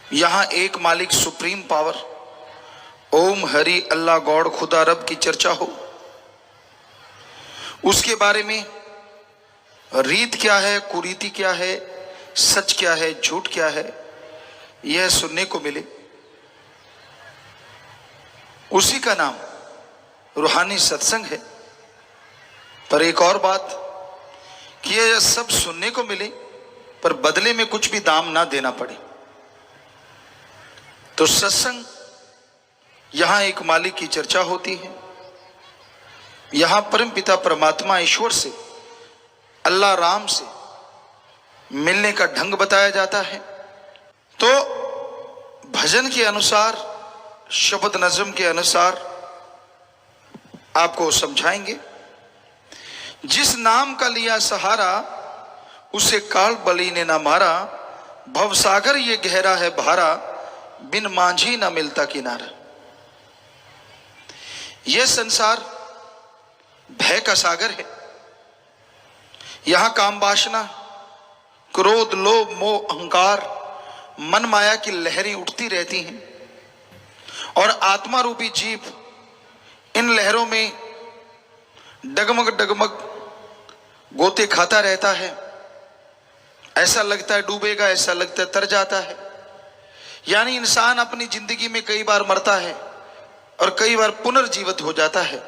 यहां एक मालिक सुप्रीम पावर ओम हरि अल्लाह गॉड खुदा रब की चर्चा हो, उसके बारे में रीत क्या है, कुरीति क्या है, सच क्या है, झूठ क्या है, यह सुनने को मिले, उसी का नाम रूहानी सत्संग है। पर एक और बात कि यह सब सुनने को मिले पर बदले में कुछ भी दाम ना देना पड़े। तो सत्संग यहां एक मालिक की चर्चा होती है, यहां परम पिता परमात्मा ईश्वर से, अल्लाह राम से मिलने का ढंग बताया जाता है। तो भजन के अनुसार, शब्द नज़म के अनुसार आपको समझाएंगे। जिस नाम का लिया सहारा, उसे काल बली ने ना मारा, भवसागर ये गहरा है भारा, बिन मांझी ना मिलता किनारा। यह संसार भय का सागर है। यहां काम वासना, क्रोध, लोभ, मोह, अहंकार, मन माया की लहरें उठती रहती हैं और आत्मा रूपी जीव इन लहरों में डगमग डगमग गोते खाता रहता है। ऐसा लगता है डूबेगा, ऐसा लगता है तर जाता है। यानी इंसान अपनी जिंदगी में कई बार मरता है और कई बार पुनर्जीवित हो जाता है।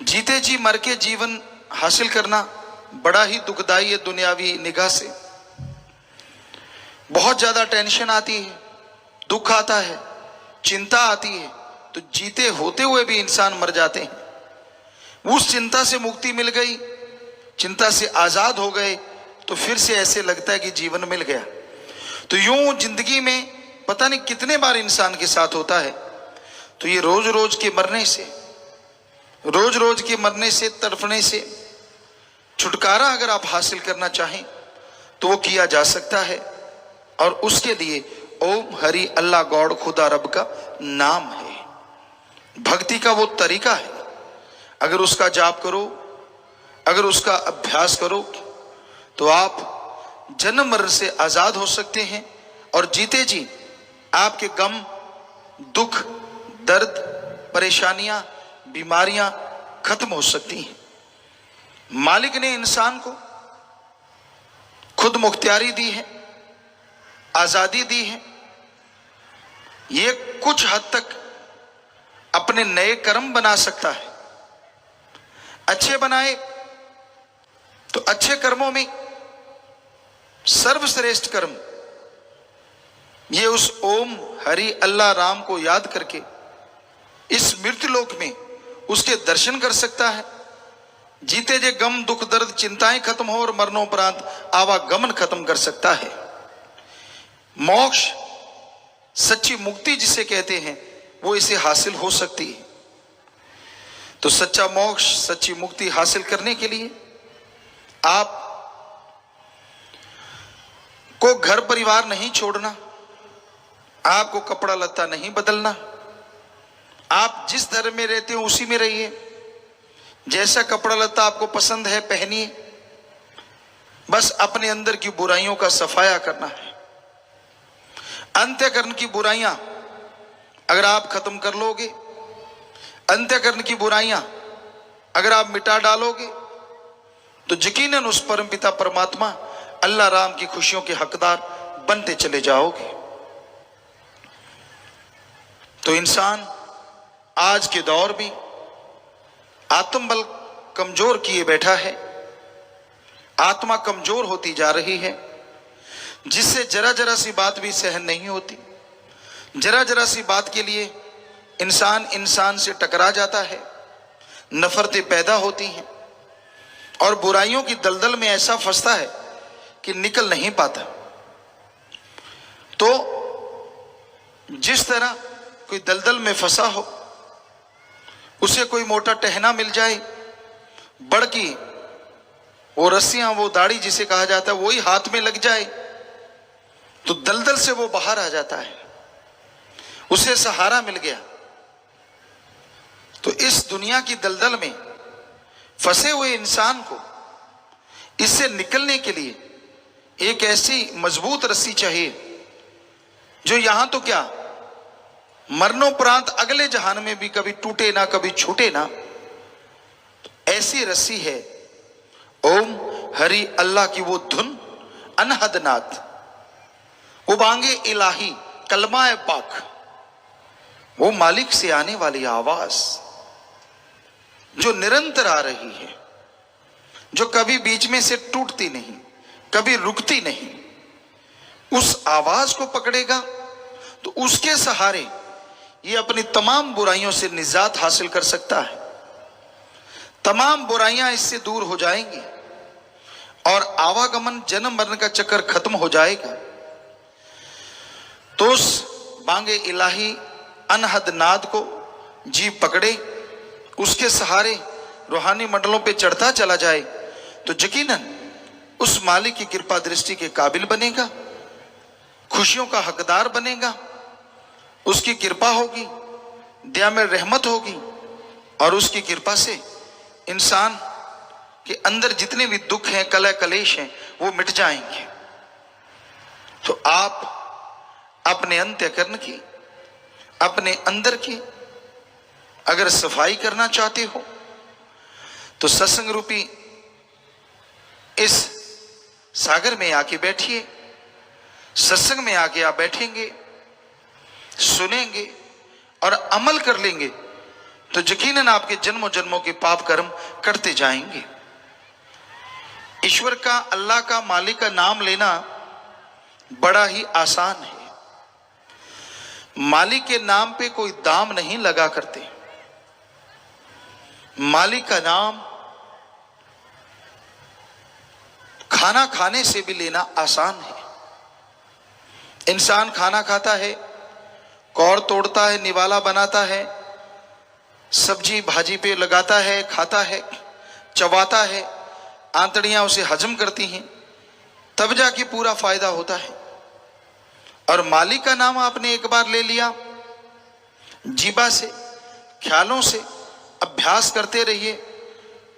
जीते जी मर के जीवन हासिल करना बड़ा ही दुखदाई है। दुनियावी निगाह से बहुत ज्यादा टेंशन आती है, दुख आता है, चिंता आती है, तो जीते होते हुए भी इंसान मर जाते हैं। उस चिंता से मुक्ति मिल गई, चिंता से आजाद हो गए, तो फिर से ऐसे लगता है कि जीवन मिल गया। तो यूं जिंदगी में पता नहीं कितने बार इंसान के साथ होता है। तो ये रोज रोज के मरने से, तड़फने से छुटकारा अगर आप हासिल करना चाहें तो वो किया जा सकता है। और उसके लिए ओम हरि अल्लाह गॉड खुदा रब का नाम है, भक्ति का वो तरीका है। अगर उसका जाप करो, अगर उसका अभ्यास करो, तो आप जन्म मरण से आजाद हो सकते हैं और जीते जी आपके गम, दुख, दर्द, परेशानियां, बीमारियां खत्म हो सकती हैं। मालिक ने इंसान को खुद मुख्तियारी दी है, आजादी दी है। ये कुछ हद तक अपने नए कर्म बना सकता है। अच्छे बनाए तो अच्छे कर्मों में सर्वश्रेष्ठ कर्म ये उस ओम हरि अल्लाह राम को याद करके इस मृत्युलोक में उसके दर्शन कर सकता है। जीते जे गम, दुख, दर्द, चिंताएं खत्म हो और मरणोपरांत आवागमन खत्म कर सकता है। मोक्ष, सच्ची मुक्ति जिसे कहते हैं, वो इसे हासिल हो सकती है। तो सच्चा मोक्ष, सच्ची मुक्ति हासिल करने के लिए आप को घर परिवार नहीं छोड़ना, आपको कपड़ा लत्ता नहीं बदलना। आप जिस धर्म में रहते हो उसी में रहिए। जैसा कपड़ा लत्ता आपको पसंद है पहनिए। बस अपने अंदर की बुराइयों का सफाया करना है। अंत्यकरण की बुराइयां अगर आप खत्म कर लोगे, अंत्यकरण की बुराइयां अगर आप मिटा डालोगे, तो यकीनन उस परम पिता परमात्मा अल्लाह राम की खुशियों के हकदार बनते चले जाओगे। तो इंसान आज के दौर में आत्मबल कमजोर किए बैठा है, आत्मा कमजोर होती जा रही है, जिससे जरा जरा सी बात भी सहन नहीं होती। जरा जरा सी बात के लिए इंसान से टकरा जाता है, नफरतें पैदा होती हैं और बुराइयों की दलदल में ऐसा फंसता है कि निकल नहीं पाता। तो जिस तरह कोई दलदल में फंसा हो, उसे कोई मोटा टहना मिल जाए, बड़की वो रस्सियां, वो दाढ़ी जिसे कहा जाता है, वही हाथ में लग जाए, तो दलदल से वो बाहर आ जाता है, उसे सहारा मिल गया। तो इस दुनिया की दलदल में फंसे हुए इंसान को इससे निकलने के लिए एक ऐसी मजबूत रस्सी चाहिए जो यहां तो क्या मरणोपरांत अगले जहान में भी कभी टूटे ना, कभी छूटे ना, ऐसी रस्सी है ओम हरि अल्लाह की वो धुन, अनहद नाद, वो बांगे इलाही, कलमा पाक, वो मालिक से आने वाली आवाज जो निरंतर आ रही है, जो कभी बीच में से टूटती नहीं, कभी रुकती नहीं, उस आवाज को पकड़ेगा तो उसके सहारे ये अपनी तमाम बुराइयों से निजात हासिल कर सकता है। तमाम बुराइयां इससे दूर हो जाएंगी और आवागमन जन्म मरण का चक्कर खत्म हो जाएगा। तो उस बांगे इलाही अनहद नाद को जी पकड़े, उसके सहारे रूहानी मंडलों पे चढ़ता चला जाए तो यकीनन उस मालिक की कृपा दृष्टि के काबिल बनेगा, खुशियों का हकदार बनेगा, उसकी कृपा होगी, दया में रहमत होगी और उसकी कृपा से इंसान के अंदर जितने भी दुख हैं, कलह कलेश हैं, वो मिट जाएंगे। तो आप अपने अंतःकरण की, अपने अंदर की अगर सफाई करना चाहते हो तो सत्संग रूपी इस सागर में आके बैठिए। सत्संग में आके आप बैठेंगे, सुनेंगे और अमल कर लेंगे तो यकीनन आपके जन्मों जन्मों के पाप कर्म करते जाएंगे। ईश्वर का, अल्लाह का, मालिक का नाम लेना बड़ा ही आसान है। मालिक के नाम पे कोई दाम नहीं लगा करते। मालिक का नाम खाना खाने से भी लेना आसान है। इंसान खाना खाता है, कौर तोड़ता है, निवाला बनाता है, सब्जी भाजी पे लगाता है, खाता है, चबाता है, आंतड़ियां उसे हजम करती हैं, तब जाके पूरा फायदा होता है। और मालिक का नाम आपने एक बार ले लिया, जीबा से, ख्यालों से अभ्यास करते रहिए।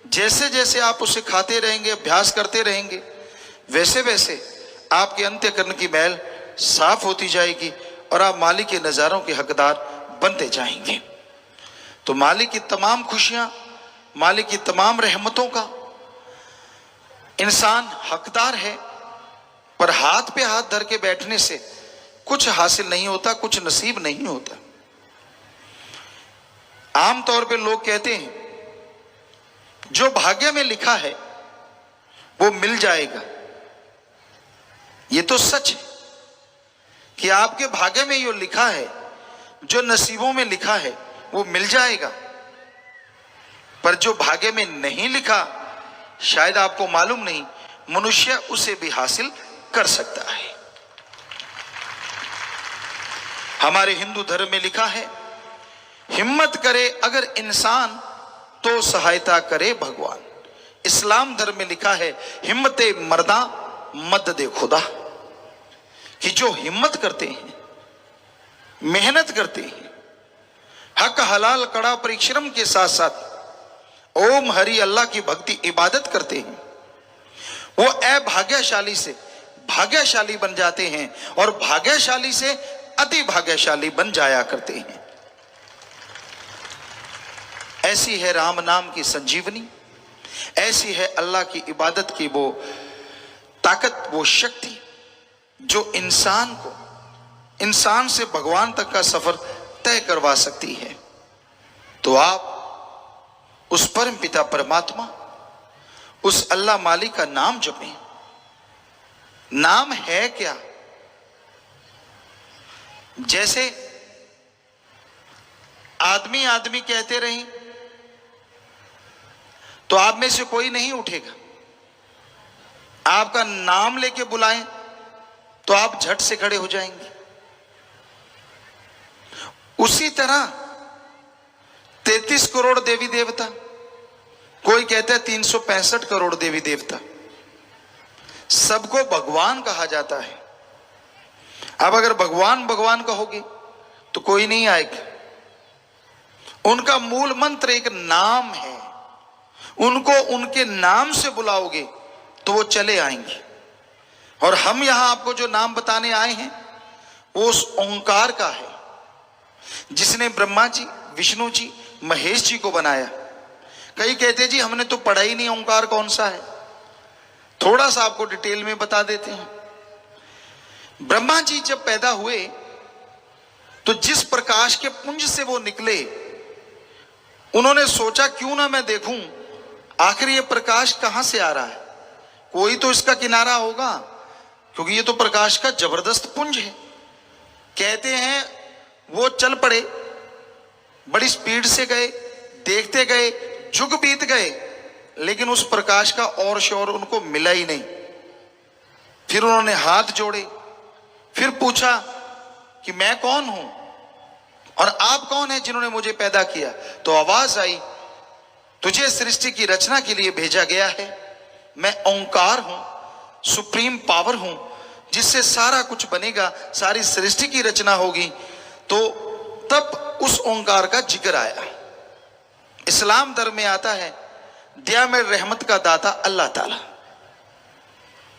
जैसे जैसे आप उसे खाते रहेंगे, अभ्यास करते रहेंगे, वैसे वैसे आपके अंतःकरण की मैल साफ होती जाएगी और आप मालिक के नजारों के हकदार बनते जाएंगे। तो मालिक की तमाम खुशियां, मालिक की तमाम रहमतों का इंसान हकदार है। पर हाथ पे हाथ धर के बैठने से कुछ हासिल नहीं होता, कुछ नसीब नहीं होता। आमतौर पे लोग कहते हैं जो भाग्य में लिखा है वो मिल जाएगा। ये तो सच है कि आपके भाग्य में जो लिखा है, जो नसीबों में लिखा है वो मिल जाएगा। पर जो भाग्य में नहीं लिखा, शायद आपको मालूम नहीं, मनुष्य उसे भी हासिल कर सकता है। हमारे हिंदू धर्म में लिखा है, हिम्मत करे अगर इंसान तो सहायता करे भगवान। इस्लाम धर्म में लिखा है, हिम्मते मर्दा मदद दे खुदा, कि जो हिम्मत करते हैं, मेहनत करते हैं, हक हलाल कड़ा परिश्रम के साथ साथ ओम हरि अल्लाह की भक्ति इबादत करते हैं, वो अभाग्यशाली से भाग्यशाली बन जाते हैं और भाग्यशाली से अति भाग्यशाली बन जाया करते हैं। ऐसी है राम नाम की संजीवनी, ऐसी है अल्लाह की इबादत की वो ताकत, वो शक्ति जो इंसान को, इंसान से भगवान तक का सफर तय करवा सकती है। तो आप उस परम पिता परमात्मा, उस अल्लाह मालिक का नाम जपें। नाम है क्या? जैसे आदमी आदमी कहते रहे तो आप में से कोई नहीं उठेगा। आपका नाम लेके बुलाएं तो आप झट से खड़े हो जाएंगे। उसी तरह 33 करोड़ देवी देवता, कोई कहता है 365 करोड़ देवी देवता, सबको भगवान कहा जाता है। अब अगर भगवान भगवान कहोगे तो कोई नहीं आएगा। उनका मूल मंत्र एक नाम है। उनको उनके नाम से बुलाओगे तो वो चले आएंगे। और हम यहां आपको जो नाम बताने आए हैं वो उस ओंकार का है जिसने ब्रह्मा जी, विष्णु जी, महेश जी को बनाया। कई कहते जी हमने तो पढ़ा ही नहीं ओंकार कौन सा है। थोड़ा सा आपको डिटेल में बता देते हैं। ब्रह्मा जी जब पैदा हुए तो जिस प्रकाश के पुंज से वो निकले, उन्होंने सोचा क्यों ना मैं देखूं आखिर ये प्रकाश कहां से आ रहा है, कोई तो इसका किनारा होगा, क्योंकि ये तो प्रकाश का जबरदस्त पुंज है। कहते हैं वो चल पड़े, बड़ी स्पीड से गए, देखते गए, जुग बीत गए, लेकिन उस प्रकाश का और शोर उनको मिला ही नहीं। फिर उन्होंने हाथ जोड़े, फिर पूछा कि मैं कौन हूं और आप कौन हैं जिन्होंने मुझे पैदा किया। तो आवाज आई, तुझे सृष्टि की रचना के लिए भेजा गया है। मैं ओंकार हूं, सुप्रीम पावर हूं, जिससे सारा कुछ बनेगा, सारी सृष्टि की रचना होगी। तो तब उस ओंकार का जिक्र आया। इस्लाम धर्म में आता है दया में रहमत का दाता अल्लाह ताला।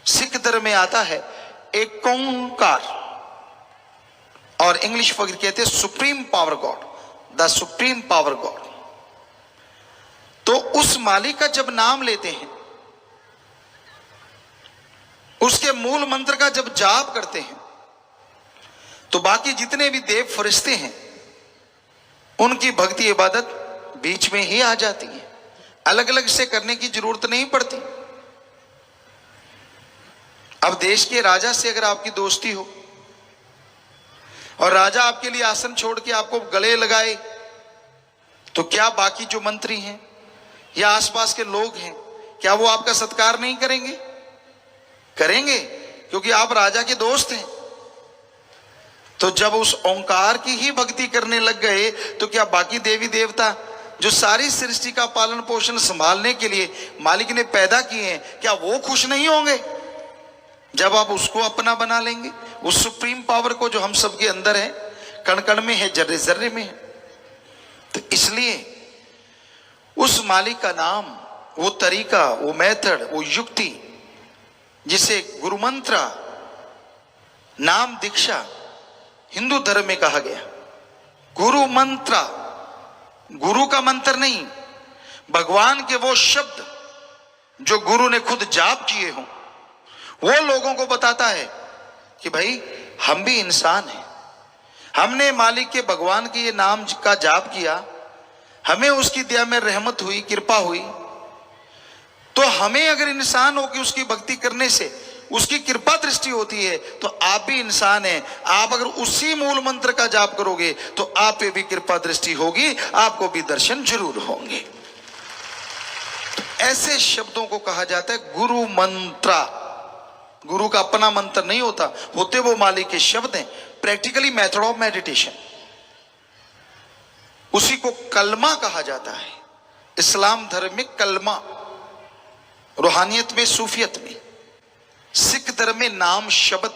सिख धर्म में आता है एक ओंकार, और इंग्लिश फकीर कहते हैं supreme power God, the supreme power God. तो उस मालिक का जब नाम लेते हैं, उसके मूल मंत्र का जब जाप करते हैं, तो बाकी जितने भी देव फरिश्ते हैं उनकी भक्ति इबादत बीच में ही आ जाती है, अलग अलग से करने की जरूरत नहीं पड़ती। अब देश के राजा से अगर आपकी दोस्ती हो और राजा आपके लिए आसन छोड़ के आपको गले लगाए, तो क्या बाकी जो मंत्री हैं या आसपास के लोग हैं, क्या वो आपका सत्कार नहीं करेंगे? करेंगे, क्योंकि आप राजा के दोस्त हैं। तो जब उस ओंकार की ही भक्ति करने लग गए, तो क्या बाकी देवी देवता जो सारी सृष्टि का पालन पोषण संभालने के लिए मालिक ने पैदा किए हैं, क्या वो खुश नहीं होंगे जब आप उसको अपना बना लेंगे? उस सुप्रीम पावर को जो हम सबके अंदर है, कण कण में है, जर्रे जर्रे में है। तो इसलिए उस मालिक का नाम, वो तरीका, वो मेथड, वो युक्ति, जिसे गुरु मंत्र, नाम दीक्षा हिंदू धर्म में कहा गया। गुरु मंत्र, गुरु का मंत्र नहीं, भगवान के वो शब्द जो गुरु ने खुद जाप किए हों, वो लोगों को बताता है कि भाई हम भी इंसान हैं। हमने मालिक के, भगवान के ये नाम का जाप किया, हमें उसकी दया में रहमत हुई, कृपा हुई, तो हमें अगर इंसान हो कि उसकी भक्ति करने से उसकी कृपा दृष्टि होती है, तो आप भी इंसान हैं। आप अगर उसी मूल मंत्र का जाप करोगे तो आप पे भी कृपा दृष्टि होगी, आपको भी दर्शन जरूर होंगे। तो ऐसे शब्दों को कहा जाता है गुरु मंत्र। गुरु का अपना मंत्र नहीं होता, होते वो मालिक के शब्द हैं। प्रैक्टिकली मेथड ऑफ मेडिटेशन, उसी को कलमा कहा जाता है। इस्लाम धर्म में कलमा, रूहानियत में, सूफियत में, सिख धर्म में नाम शब्द,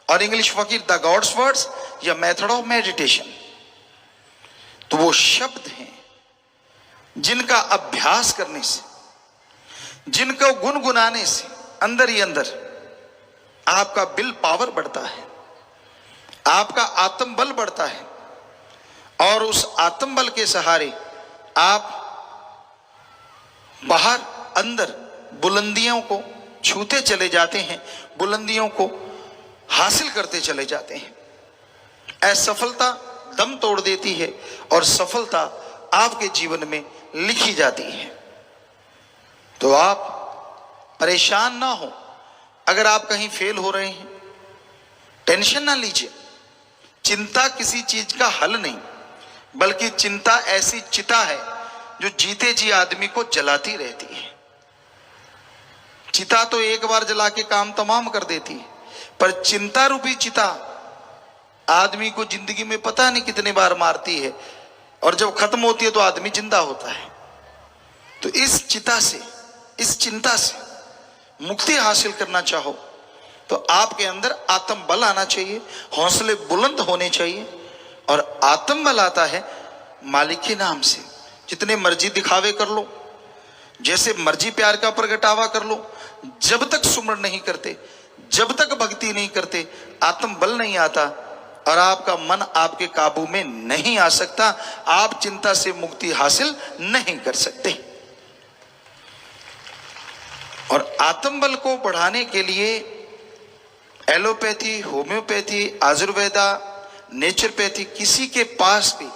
और इंग्लिश फकीर द गॉड्स वर्ड्स या मेथड ऑफ मेडिटेशन। तो वो शब्द हैं जिनका अभ्यास करने से, जिनको गुनगुनाने से अंदर ही अंदर आपका विल पावर बढ़ता है, आपका आत्म बल बढ़ता है, और उस आत्म बल के सहारे आप बाहर अंदर बुलंदियों को छूते चले जाते हैं, बुलंदियों को हासिल करते चले जाते हैं। असफलता दम तोड़ देती है और सफलता आपके जीवन में लिखी जाती है। तो आप परेशान ना हो अगर आप कहीं फेल हो रहे हैं, टेंशन ना लीजिए। चिंता किसी चीज का हल नहीं, बल्कि चिंता ऐसी चिता है जो जीते जी आदमी को जलाती रहती है। चिता तो एक बार जला के काम तमाम कर देती है, पर चिंता रूपी चिता आदमी को जिंदगी में पता नहीं कितने बार मारती है, और जब खत्म होती है तो आदमी जिंदा होता है। तो इस चिता से, इस चिंता से मुक्ति हासिल करना चाहो तो आपके अंदर आत्म बल आना चाहिए, हौसले बुलंद होने चाहिए। और आत्म बल आता है मालिक के नाम से। जितने मर्जी दिखावे कर लो, जैसे मर्जी प्यार का प्रगटावा कर लो, जब तक सुमरण नहीं करते, जब तक भक्ति नहीं करते, आत्म बल नहीं आता, और आपका मन आपके काबू में नहीं आ सकता। आप चिंता से मुक्ति हासिल नहीं कर सकते। और आत्मबल को बढ़ाने के लिए एलोपैथी, होम्योपैथी, आयुर्वेदा, नेचुरोपैथी, किसी के पास भी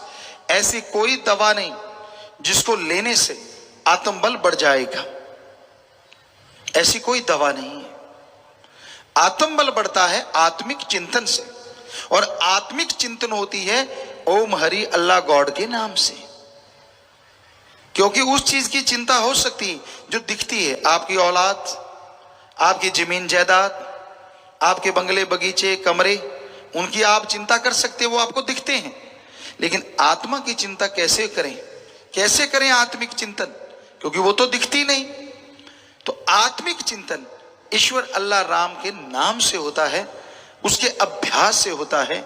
ऐसी कोई दवा नहीं जिसको लेने से आत्मबल बढ़ जाएगा। ऐसी कोई दवा नहीं है। आत्मबल बढ़ता है आत्मिक चिंतन से, और आत्मिक चिंतन होती है ओम हरि अल्लाह गॉड के नाम से। क्योंकि उस चीज की चिंता हो सकती है जो दिखती है, आपकी औलाद, आपकी जमीन जायदाद, आपके बंगले, बगीचे, कमरे, उनकी आप चिंता कर सकते हैं, वो आपको दिखते हैं। लेकिन आत्मा की चिंता कैसे करें? कैसे करें आत्मिक चिंतन? क्योंकि वो तो दिखती नहीं। तो आत्मिक चिंतन ईश्वर अल्लाह राम के नाम से होता है, उसके अभ्यास से होता है।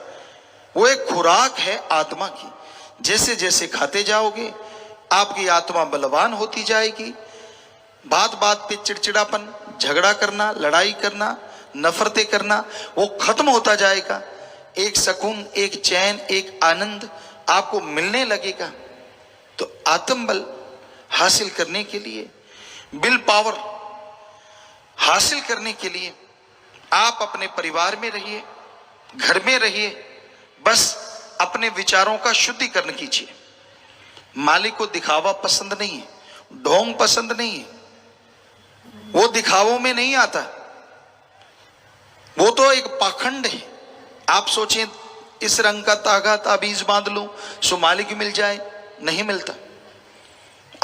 वो एक खुराक है आत्मा की। जैसे जैसे खाते जाओगे आपकी आत्मा बलवान होती जाएगी। बात बात पे चिड़चिड़ापन, झगड़ा करना, लड़ाई करना, नफरतें करना, वो खत्म होता जाएगा। एक सुकून, एक चैन, एक आनंद आपको मिलने लगेगा। तो आत्मबल हासिल करने के लिए, विल पावर हासिल करने के लिए आप अपने परिवार में रहिए, घर में रहिए, बस अपने विचारों का शुद्धिकरण कीजिए। मालिक को दिखावा पसंद नहीं है, ढोंग पसंद नहीं है, वो दिखावों में नहीं आता, वो तो एक पाखंड है। आप सोचें इस रंग का तागा ताबीज बांध लूं सो मालिक मिल जाए, नहीं मिलता।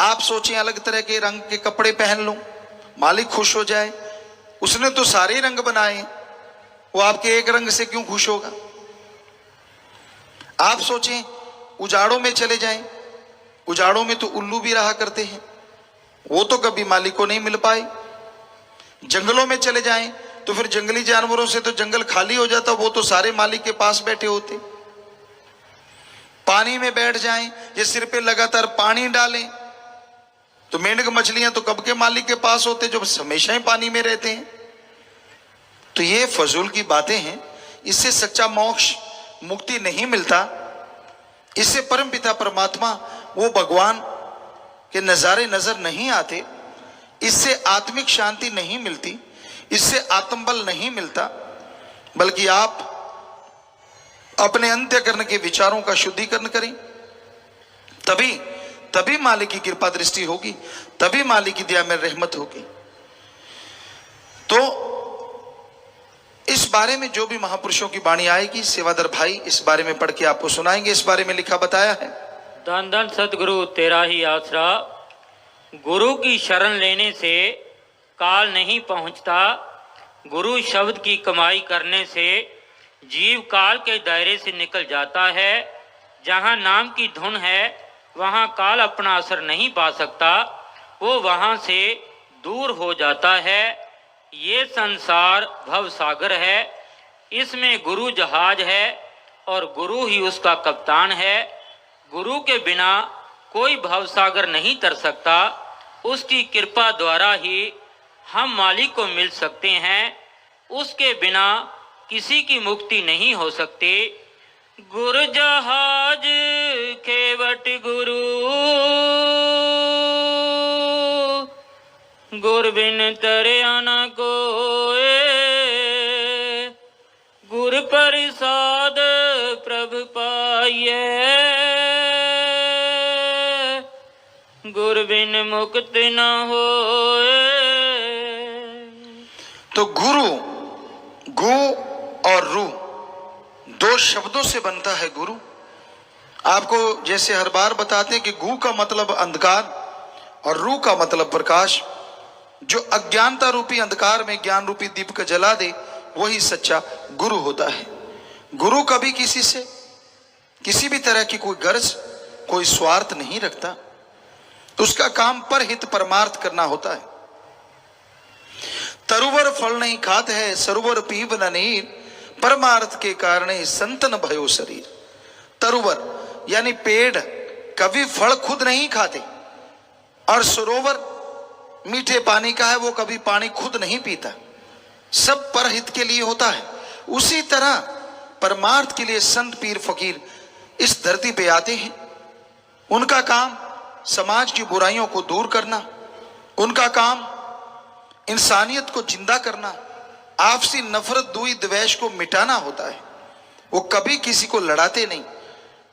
आप सोचें अलग तरह के रंग के कपड़े पहन लूं मालिक खुश हो जाए, उसने तो सारे रंग बनाए, वो आपके एक रंग से क्यों खुश होगा? आप सोचें उजाड़ों में चले जाएं, उजाड़ों में तो उल्लू भी रहा करते हैं, वो तो कभी मालिक को नहीं मिल पाए। जंगलों में चले जाएं तो फिर जंगली जानवरों से तो जंगल खाली हो जाता, वो तो सारे मालिक के पास बैठे होते। पानी में बैठ जाएं या सिर पे लगातार पानी डालें तो मेंढक मछलियां तो कब के मालिक के पास होते जो हमेशा ही पानी में रहते हैं। तो ये फजूल की बातें हैं, इससे सच्चा मोक्ष मुक्ति नहीं मिलता। इससे परमपिता परमात्मा वो भगवान के नजारे नजर नहीं आते, इससे आत्मिक शांति नहीं मिलती, इससे आत्मबल नहीं मिलता। बल्कि आप अपने अंत्यकरण के विचारों का शुद्धिकरण करें, तभी मालिक की कृपा दृष्टि होगी, तभी मालिक की दया में रहमत होगी। तो इस बारे में जो भी महापुरुषों की वाणी आएगी, सेवादर भाई इस बारे में पढ़ के आपको सुनाएंगे। इस बारे में लिखा बताया है। धन धन सतगुरु तेरा ही आसरा, गुरु की शरण लेने से काल नहीं पहुंचता। गुरु शब्द की कमाई करने से जीव काल के दायरे से निकल जाता है। जहां नाम की धुन है वहां काल अपना असर नहीं पा सकता, वो वहां से दूर हो जाता है। ये संसार भव सागर है, इसमें गुरु जहाज है और गुरु ही उसका कप्तान है। गुरु के बिना कोई भवसागर नहीं तर सकता, उसकी कृपा द्वारा ही हम मालिक को मिल सकते हैं। उसके बिना किसी की मुक्ति नहीं हो सकती। गुरु जहाज केवट गुरु, गुर बिन तरया न कोय। गुर प्रसाद प्रभु पाइये, गुर बिन मुक्त न होए। तो गुरु, गु और रू दो शब्दों से बनता है गुरु। आपको जैसे हर बार बताते हैं कि गु का मतलब अंधकार और रू का मतलब प्रकाश। जो अज्ञानता रूपी अंधकार में ज्ञान रूपी दीपक जला दे वही सच्चा गुरु होता है। गुरु कभी किसी से किसी भी तरह की कोई गर्ज, कोई स्वार्थ नहीं रखता, तो उसका काम परहित परमार्थ करना होता है। तरुवर फल नहीं खात है, सरोवर पीब न नीर, परमार्थ के कारण संतन भयो शरीर। तरुवर यानी पेड़ कभी फल खुद नहीं खाते, और सरोवर मीठे पानी का है, वो कभी पानी खुद नहीं पीता, सब परहित के लिए होता है। उसी तरह परमार्थ के लिए संत पीर फकीर इस धरती पे आते हैं। उनका काम समाज की बुराइयों को दूर करना, उनका काम इंसानियत को जिंदा करना, आपसी नफरत दुई द्वेष को मिटाना होता है। वो कभी किसी को लड़ाते नहीं,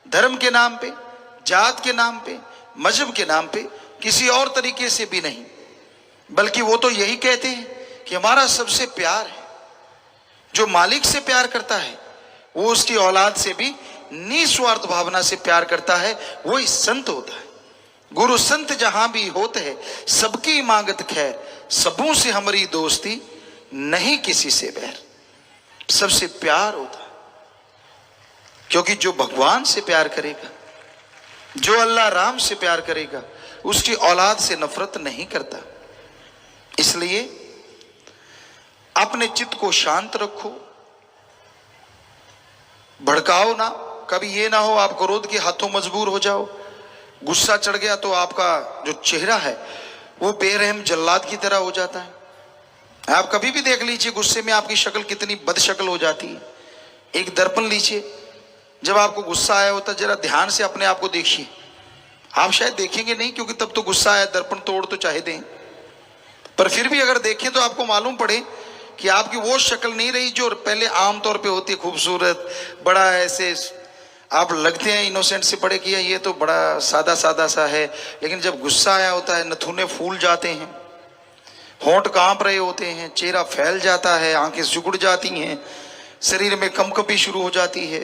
धर्म के नाम पे, जात के नाम पे, मजहब के नाम पे, किसी और तरीके से भी नहीं, बल्कि वो तो यही कहते हैं कि हमारा सबसे प्यार है। जो मालिक से प्यार करता है वो उसकी औलाद से भी निस्वार्थ भावना से प्यार करता है, वो ही संत होता है। गुरु संत जहां भी होते हैं सबकी मांगत खैर, सबों से हमारी दोस्ती नहीं किसी से बैर। सबसे प्यार होता है, क्योंकि जो भगवान से प्यार करेगा, जो अल्लाह राम से प्यार करेगा, उसकी औलाद से नफरत नहीं करता। इसलिए अपने चित्त को शांत रखो, भड़काओ ना। कभी ये ना हो आप क्रोध के हाथों मजबूर हो जाओ, गुस्सा चढ़ गया तो आपका जो चेहरा है वो बेरहम जल्लाद की तरह हो जाता है। आप कभी भी देख लीजिए गुस्से में आपकी शक्ल कितनी बदशक्ल हो जाती है। एक दर्पण लीजिए, जब आपको गुस्सा आया होता जरा ध्यान से अपने आप को देखिए। आप शायद देखेंगे नहीं क्योंकि तब तो गुस्सा आया, दर्पण तोड़ तो चाहे दें, पर फिर भी अगर देखें तो आपको मालूम पड़े कि आपकी वो शक्ल नहीं रही जो पहले आमतौर पे होती, खूबसूरत, बड़ा ऐसे आप लगते हैं इनोसेंट से बड़े किया, ये तो बड़ा सादा सादा सा है। लेकिन जब गुस्सा आया होता है नथुने फूल जाते हैं, होंठ कांप रहे होते हैं, चेहरा फैल जाता है, आंखें सिकुड़ जाती हैं, शरीर में कंपकपी शुरू हो जाती है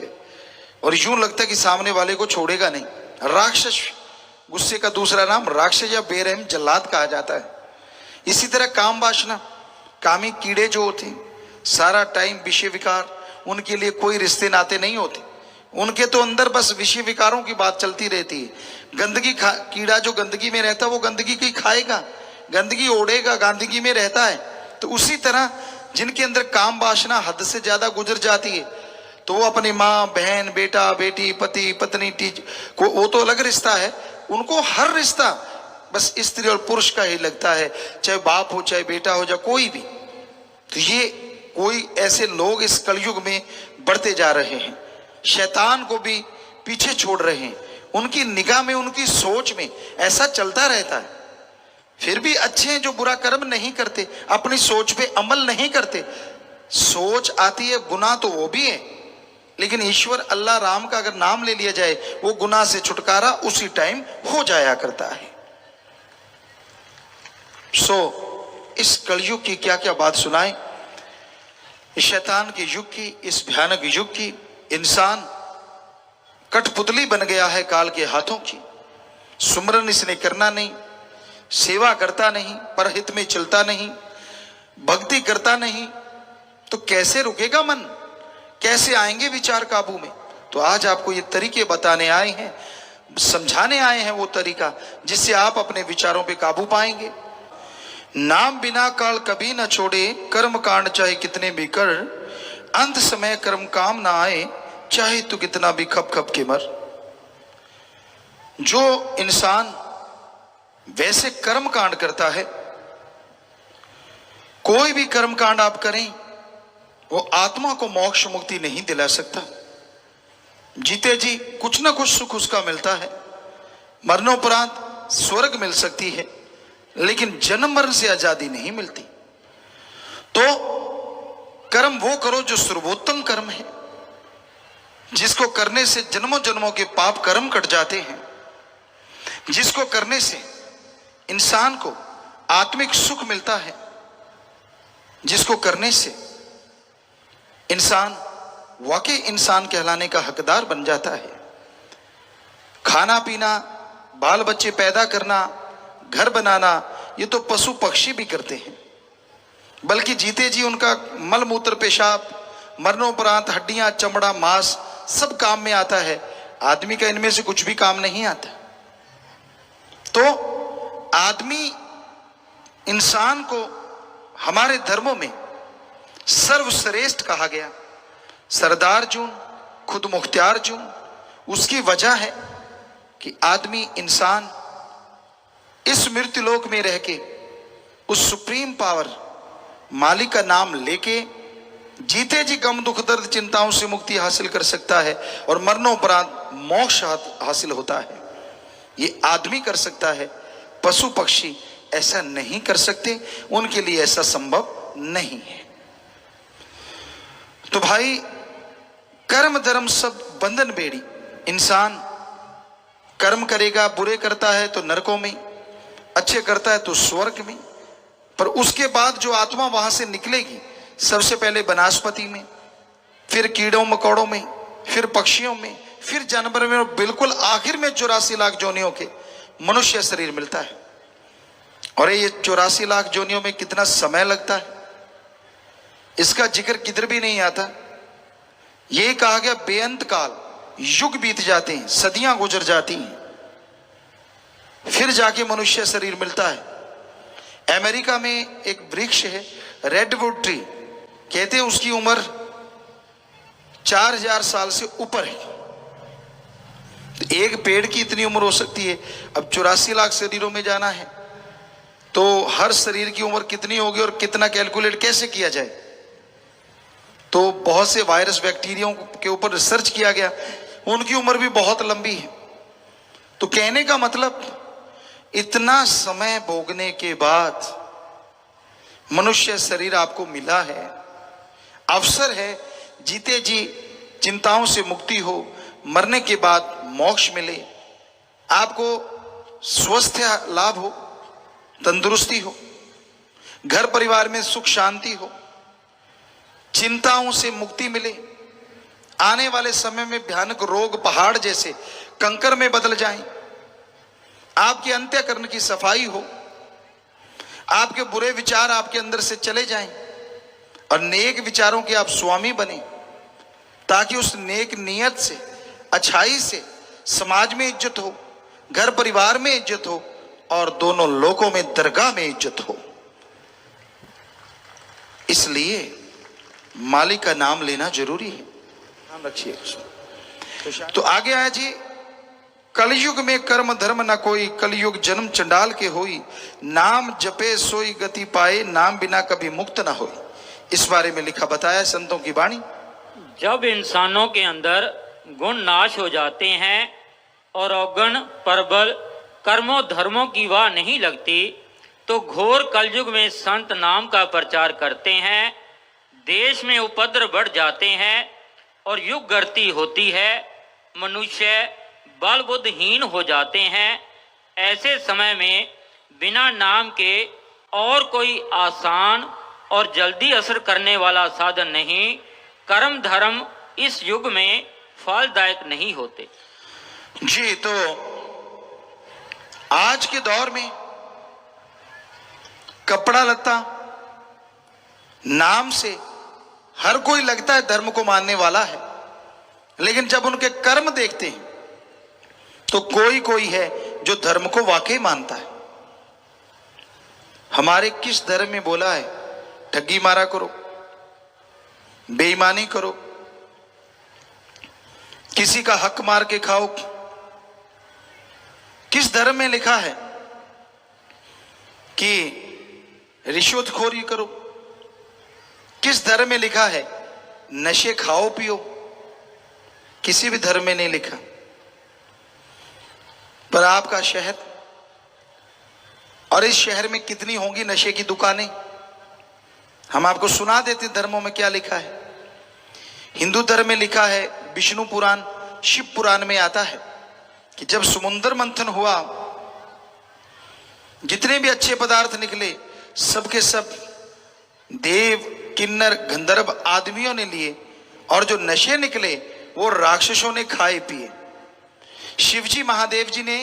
और यूं लगता है कि सामने वाले को छोड़ेगा नहीं। राक्षस, गुस्से का दूसरा नाम राक्षस या बेरहम जल्लाद कहा जाता है। इसी तरह काम वासना, कामी कीड़े जो होते हैं, सारा टाइम विषय विकार, उनके लिए कोई रिश्ते नाते नहीं होते, उनके तो अंदर बस विषय विकारों की बात चलती रहती है। गंदगी कीड़ा जो गंदगी में रहता है वो गंदगी की खाएगा, गंदगी ओढ़ेगा, गंदगी में रहता है। तो उसी तरह जिनके अंदर काम वासना हद से ज्यादा गुजर जाती है तो वो अपनी माँ, बहन, बेटा, बेटी, पति, पत्नी, को वो तो अलग रिश्ता है, उनको हर रिश्ता बस स्त्री और पुरुष का ही लगता है, चाहे बाप हो, चाहे बेटा हो, चाहे कोई भी। तो ये कोई ऐसे लोग इस कलयुग में बढ़ते जा रहे हैं, शैतान को भी पीछे छोड़ रहे हैं। उनकी निगाह में, उनकी सोच में ऐसा चलता रहता है। फिर भी अच्छे हैं जो बुरा कर्म नहीं करते, अपनी सोच पे अमल नहीं करते। सोच आती है गुनाह तो वो भी है, लेकिन ईश्वर अल्लाह राम का अगर नाम ले लिया जाए वो गुनाह से छुटकारा उसी टाइम हो जाया करता है। इस कलयुग की क्या क्या बात सुनाए, इस शैतान के युग की, इस भयानक युग की। इंसान कठपुतली बन गया है काल के हाथों की। सुमरन इसने करना नहीं, सेवा करता नहीं, परहित में चलता नहीं, भक्ति करता नहीं, तो कैसे रुकेगा मन, कैसे आएंगे विचार काबू में। तो आज आपको ये तरीके बताने आए हैं, समझाने आए हैं वो तरीका जिससे आप अपने विचारों पे काबू पाएंगे। नाम बिना काल कभी न छोड़े, कर्म कांड चाहे कितने भी कर, अंत समय कर्म काम ना आए, चाहे तू कितना भी खप खप के मर। जो इंसान वैसे कर्म कांड करता है, कोई भी कर्म कांड आप करें, वो आत्मा को मोक्ष मुक्ति नहीं दिला सकता। जीते जी कुछ ना कुछ सुख उसका मिलता है, मरणोपरांत स्वर्ग मिल सकती है, लेकिन जन्म मरण से आजादी नहीं मिलती। तो कर्म वो करो जो सर्वोत्तम कर्म है, जिसको करने से जन्मों जन्मों के पाप कर्म कट जाते हैं, जिसको करने से इंसान को आत्मिक सुख मिलता है, जिसको करने से इंसान वाकई इंसान कहलाने का हकदार बन जाता है। खाना पीना, बाल बच्चे पैदा करना, घर बनाना, ये तो पशु पक्षी भी करते हैं, बल्कि जीते जी उनका मल मूत्र पेशाब, मरणोपरांत हड्डियां, चमड़ा, मांस सब काम में आता है। आदमी का इनमें से कुछ भी काम नहीं आता। तो आदमी, इंसान को हमारे धर्मों में सर्वश्रेष्ठ कहा गया। सरदार जून, खुद मुख्तियार जून, उसकी वजह है कि आदमी, इंसान इस मृत्युलोक में रह के उस सुप्रीम पावर मालिक का नाम लेके जीते जी गम दुख दर्द चिंताओं से मुक्ति हासिल कर सकता है और मरणोपरांत मोक्ष हासिल होता है। ये आदमी कर सकता है, पशु पक्षी ऐसा नहीं कर सकते, उनके लिए ऐसा संभव नहीं है। तो भाई कर्म धर्म सब बंधन बेड़ी। इंसान कर्म करेगा, बुरे करता है तो नरकों में, अच्छे करता है तो स्वर्ग में, पर उसके बाद जो आत्मा वहां से निकलेगी सबसे पहले वनस्पति में, फिर कीड़ों मकोड़ों में, फिर पक्षियों में, फिर जानवर में, और बिल्कुल आखिर में 84 लाख जोनियों के मनुष्य शरीर मिलता है। और ये 84 लाख जोनियों में कितना समय लगता है इसका जिक्र किधर भी नहीं आता। ये कहा गया बेअंत काल, युग बीत जाते हैं, सदियां गुजर जाती हैं, फिर जाके मनुष्य शरीर मिलता है। अमेरिका में एक वृक्ष है रेडवुड ट्री, कहते हैं उसकी उम्र 4000 साल से ऊपर है। एक पेड़ की इतनी उम्र हो सकती है। अब 84 लाख शरीरों में जाना है तो हर शरीर की उम्र कितनी होगी और कितना कैलकुलेट कैसे किया जाए। तो बहुत से वायरस बैक्टीरिया के ऊपर रिसर्च किया गया, उनकी उम्र भी बहुत लंबी है। तो कहने का मतलब इतना समय भोगने के बाद मनुष्य शरीर आपको मिला है, अवसर है जीते जी चिंताओं से मुक्ति हो, मरने के बाद मोक्ष मिले, आपको स्वास्थ्य लाभ हो, तंदुरुस्ती हो, घर परिवार में सुख शांति हो, चिंताओं से मुक्ति मिले, आने वाले समय में भयानक रोग पहाड़ जैसे कंकर में बदल जाएं, आपके अंत्यकरण की सफाई हो, आपके बुरे विचार आपके अंदर से चले जाएं और नेक विचारों के आप स्वामी बने, ताकि उस नेक नियत से, अच्छाई से समाज में इज्जत हो, घर परिवार में इज्जत हो और दोनों लोकों में दरगाह में इज्जत हो। इसलिए मालिक का नाम लेना जरूरी है, ध्यान रखिए उसमें। तो आगे आया जी, कलयुग में कर्म धर्म न कोई, कलयुग जन्म चंडाल के होई, नाम जपे सोई गति पाए, नाम बिना कभी मुक्त न होई। इस बारे में लिखा बताया संतों की वाणी। जब इंसानों के अंदर गुण नाश हो जाते हैं और अवगुण प्रबल कर्मों धर्मों की वाह नहीं लगती, तो घोर कलयुग में संत नाम का प्रचार करते हैं, देश में उपद्रव बढ़ जाते हैं और युग गति होती है, मनुष्य बल बुद्धहीन हो जाते हैं। ऐसे समय में बिना नाम के और कोई आसान और जल्दी असर करने वाला साधन नहीं। कर्म धर्म इस युग में फलदायक नहीं होते जी। तो आज के दौर में कपड़ा लत्ता नाम से हर कोई लगता है धर्म को मानने वाला है, लेकिन जब उनके कर्म देखते हैं तो कोई कोई है जो धर्म को वाकई मानता है। हमारे किस धर्म में बोला है ठगी मारा करो, बेईमानी करो, किसी का हक मार के खाओ? किस धर्म में लिखा है कि रिश्वतखोरी करो? किस धर्म में लिखा है नशे खाओ पियो? किसी भी धर्म में नहीं लिखा। पर आपका शहर और इस शहर में कितनी होंगी नशे की दुकानें? हम आपको सुना देते धर्मों में क्या लिखा है। हिंदू धर्म में लिखा है, विष्णु पुराण शिव पुराण में आता है कि जब समुद्र मंथन हुआ, जितने भी अच्छे पदार्थ निकले सबके सब देव किन्नर गंधर्व आदमियों ने लिए, और जो नशे निकले वो राक्षसों ने खाए पिए। शिवजी महादेव जी ने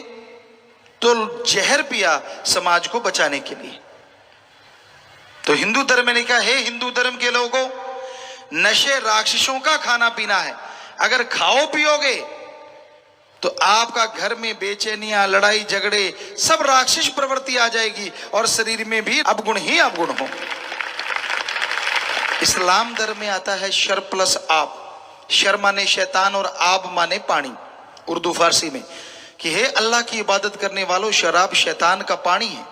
तो जहर पिया समाज को बचाने के लिए। तो हिंदू धर्म में लिखा है, हिंदू धर्म के लोगों, नशे राक्षसों का खाना पीना है। अगर खाओ पियोगे तो आपका घर में बेचैनियां, लड़ाई झगड़े, सब राक्षस प्रवृत्ति आ जाएगी और शरीर में भी अवगुण ही अवगुण हो। इस्लाम धर्म में आता है शर प्लस आप। शर माने शैतान और आप माने पानी, उर्दू फारसी में, कि हे अल्लाह की इबादत करने वालों, शराब शैतान का पानी है।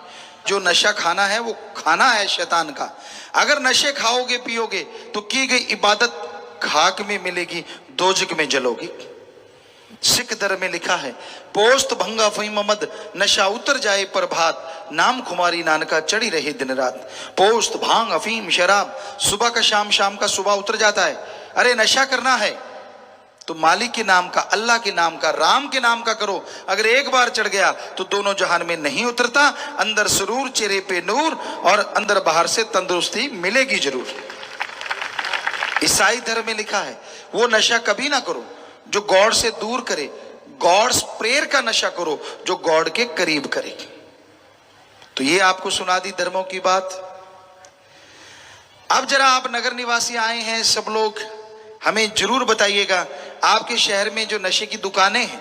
जो नशा खाना है वो खाना है शैतान का। अगर नशे खाओगे पियोगे तो की गई इबादत खाक में मिलेगी, दोजक में जलोगी। सिख धर्म में लिखा है, पोस्त भंगा फहीम मद, नशा उतर जाए पर भात, नाम खुमारी नानका चढ़ी रहे दिन रात। पोस्त भांग अफीम शराब सुबह का शाम, शाम का सुबह उतर जाता है। अरे नशा करना है तो मालिक के नाम का, अल्लाह के नाम का, राम के नाम का करो। अगर एक बार चढ़ गया तो दोनों जहान में नहीं उतरता। अंदर सुरूर, चेहरे पे नूर और अंदर बाहर से तंदुरुस्ती मिलेगी जरूर। ईसाई धर्म में लिखा है, वो नशा कभी ना करो जो गॉड से दूर करे, गॉड्स प्रेयर का नशा करो जो गॉड के करीब करे। तो ये आपको सुना दी धर्मों की बात। अब जरा आप नगर निवासी आए हैं सब लोग, हमें जरूर बताइएगा, आपके शहर में जो नशे की दुकानें हैं,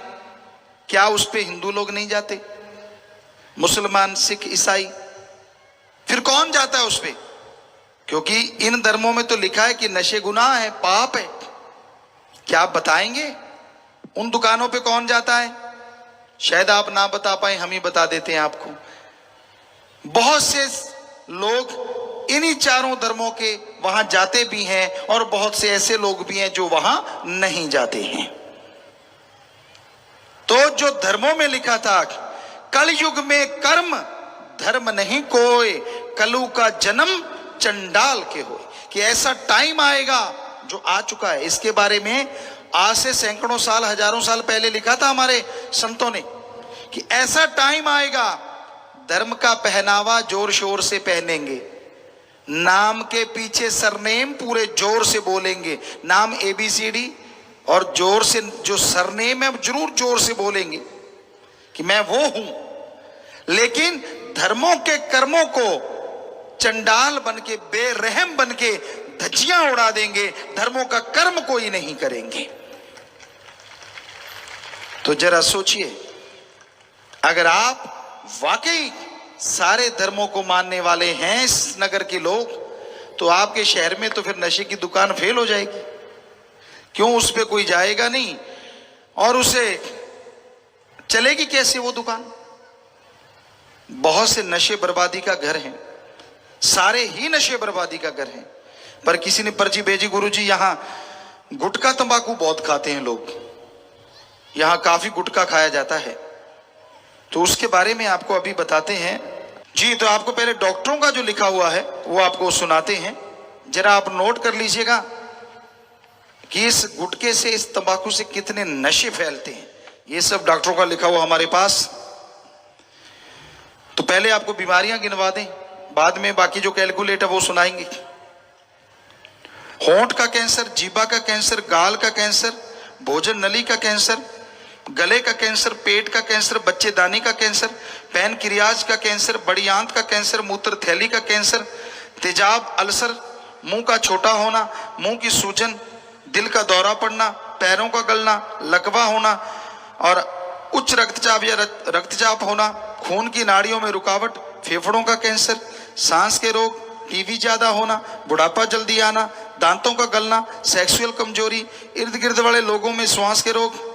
क्या उस पे हिंदू लोग नहीं जाते? मुसलमान, सिख, ईसाई, फिर कौन जाता है उस पे? क्योंकि इन धर्मों में तो लिखा है कि नशे गुनाह है, पाप है। क्या आप बताएंगे उन दुकानों पे कौन जाता है? शायद आप ना बता पाए, हम ही बता देते हैं आपको। बहुत से लोग इन्हीं चारों धर्मों के वहां जाते भी हैं और बहुत से ऐसे लोग भी हैं जो वहां नहीं जाते हैं। तो जो धर्मों में लिखा था, कलयुग में कर्म धर्म नहीं कोई, कलु का जन्म चंडाल के हो, कि ऐसा टाइम आएगा जो आ चुका है। इसके बारे में आज से सैकड़ों साल, हजारों साल पहले लिखा था हमारे संतों ने कि ऐसा टाइम आएगा, धर्म का पहनावा जोर शोर से पहनेंगे, नाम के पीछे सरनेम पूरे जोर से बोलेंगे, नाम ABCD और जोर से जो सरनेम है जरूर जोर से बोलेंगे कि मैं वो हूं। लेकिन धर्मों के कर्मों को चंडाल बनके, बेरहम बनके धज्जियां उड़ा देंगे, धर्मों का कर्म कोई नहीं करेंगे। तो जरा सोचिए, अगर आप वाकई सारे धर्मों को मानने वाले हैं इस नगर के लोग, तो आपके शहर में तो फिर नशे की दुकान फेल हो जाएगी। क्यों? उस पे कोई जाएगा नहीं और उसे चलेगी कैसे वो दुकान? बहुत से नशे बर्बादी का घर है, सारे ही नशे बर्बादी का घर है। पर किसी ने पर्ची भेजी, गुरुजी यहां गुटखा तंबाकू बहुत खाते हैं लोग, यहां काफी गुटखा खाया जाता है, तो उसके बारे में आपको अभी बताते हैं जी। तो आपको पहले डॉक्टरों का जो लिखा हुआ है वो आपको सुनाते हैं, जरा आप नोट कर लीजिएगा कि इस गुटखे से, इस तंबाकू से कितने नशे फैलते हैं। ये सब डॉक्टरों का लिखा हुआ हमारे पास। तो पहले आपको बीमारियां गिनवा दें, बाद में बाकी जो कैलकुलेट है वो सुनाएंगे। होंठ का कैंसर, जीभा का कैंसर, गाल का कैंसर, भोजन नली का कैंसर, गले का कैंसर, पेट का कैंसर, बच्चेदानी का कैंसर, पैनक्रियाज का कैंसर, बड़ी आंत का कैंसर, मूत्र थैली का कैंसर, तेजाब, अल्सर, मुंह का छोटा होना, मुंह की सूजन, दिल का दौरा पड़ना, पैरों का गलना, लकवा होना और उच्च रक्तचाप या रक्तचाप होना, खून की नाड़ियों में रुकावट, फेफड़ों का कैंसर, सांस के रोग, टीबी ज्यादा होना, बुढ़ापा जल्दी आना, दांतों का गलना, सेक्सुअल कमजोरी, इर्द गिर्द वाले लोगों में श्वास के रोग,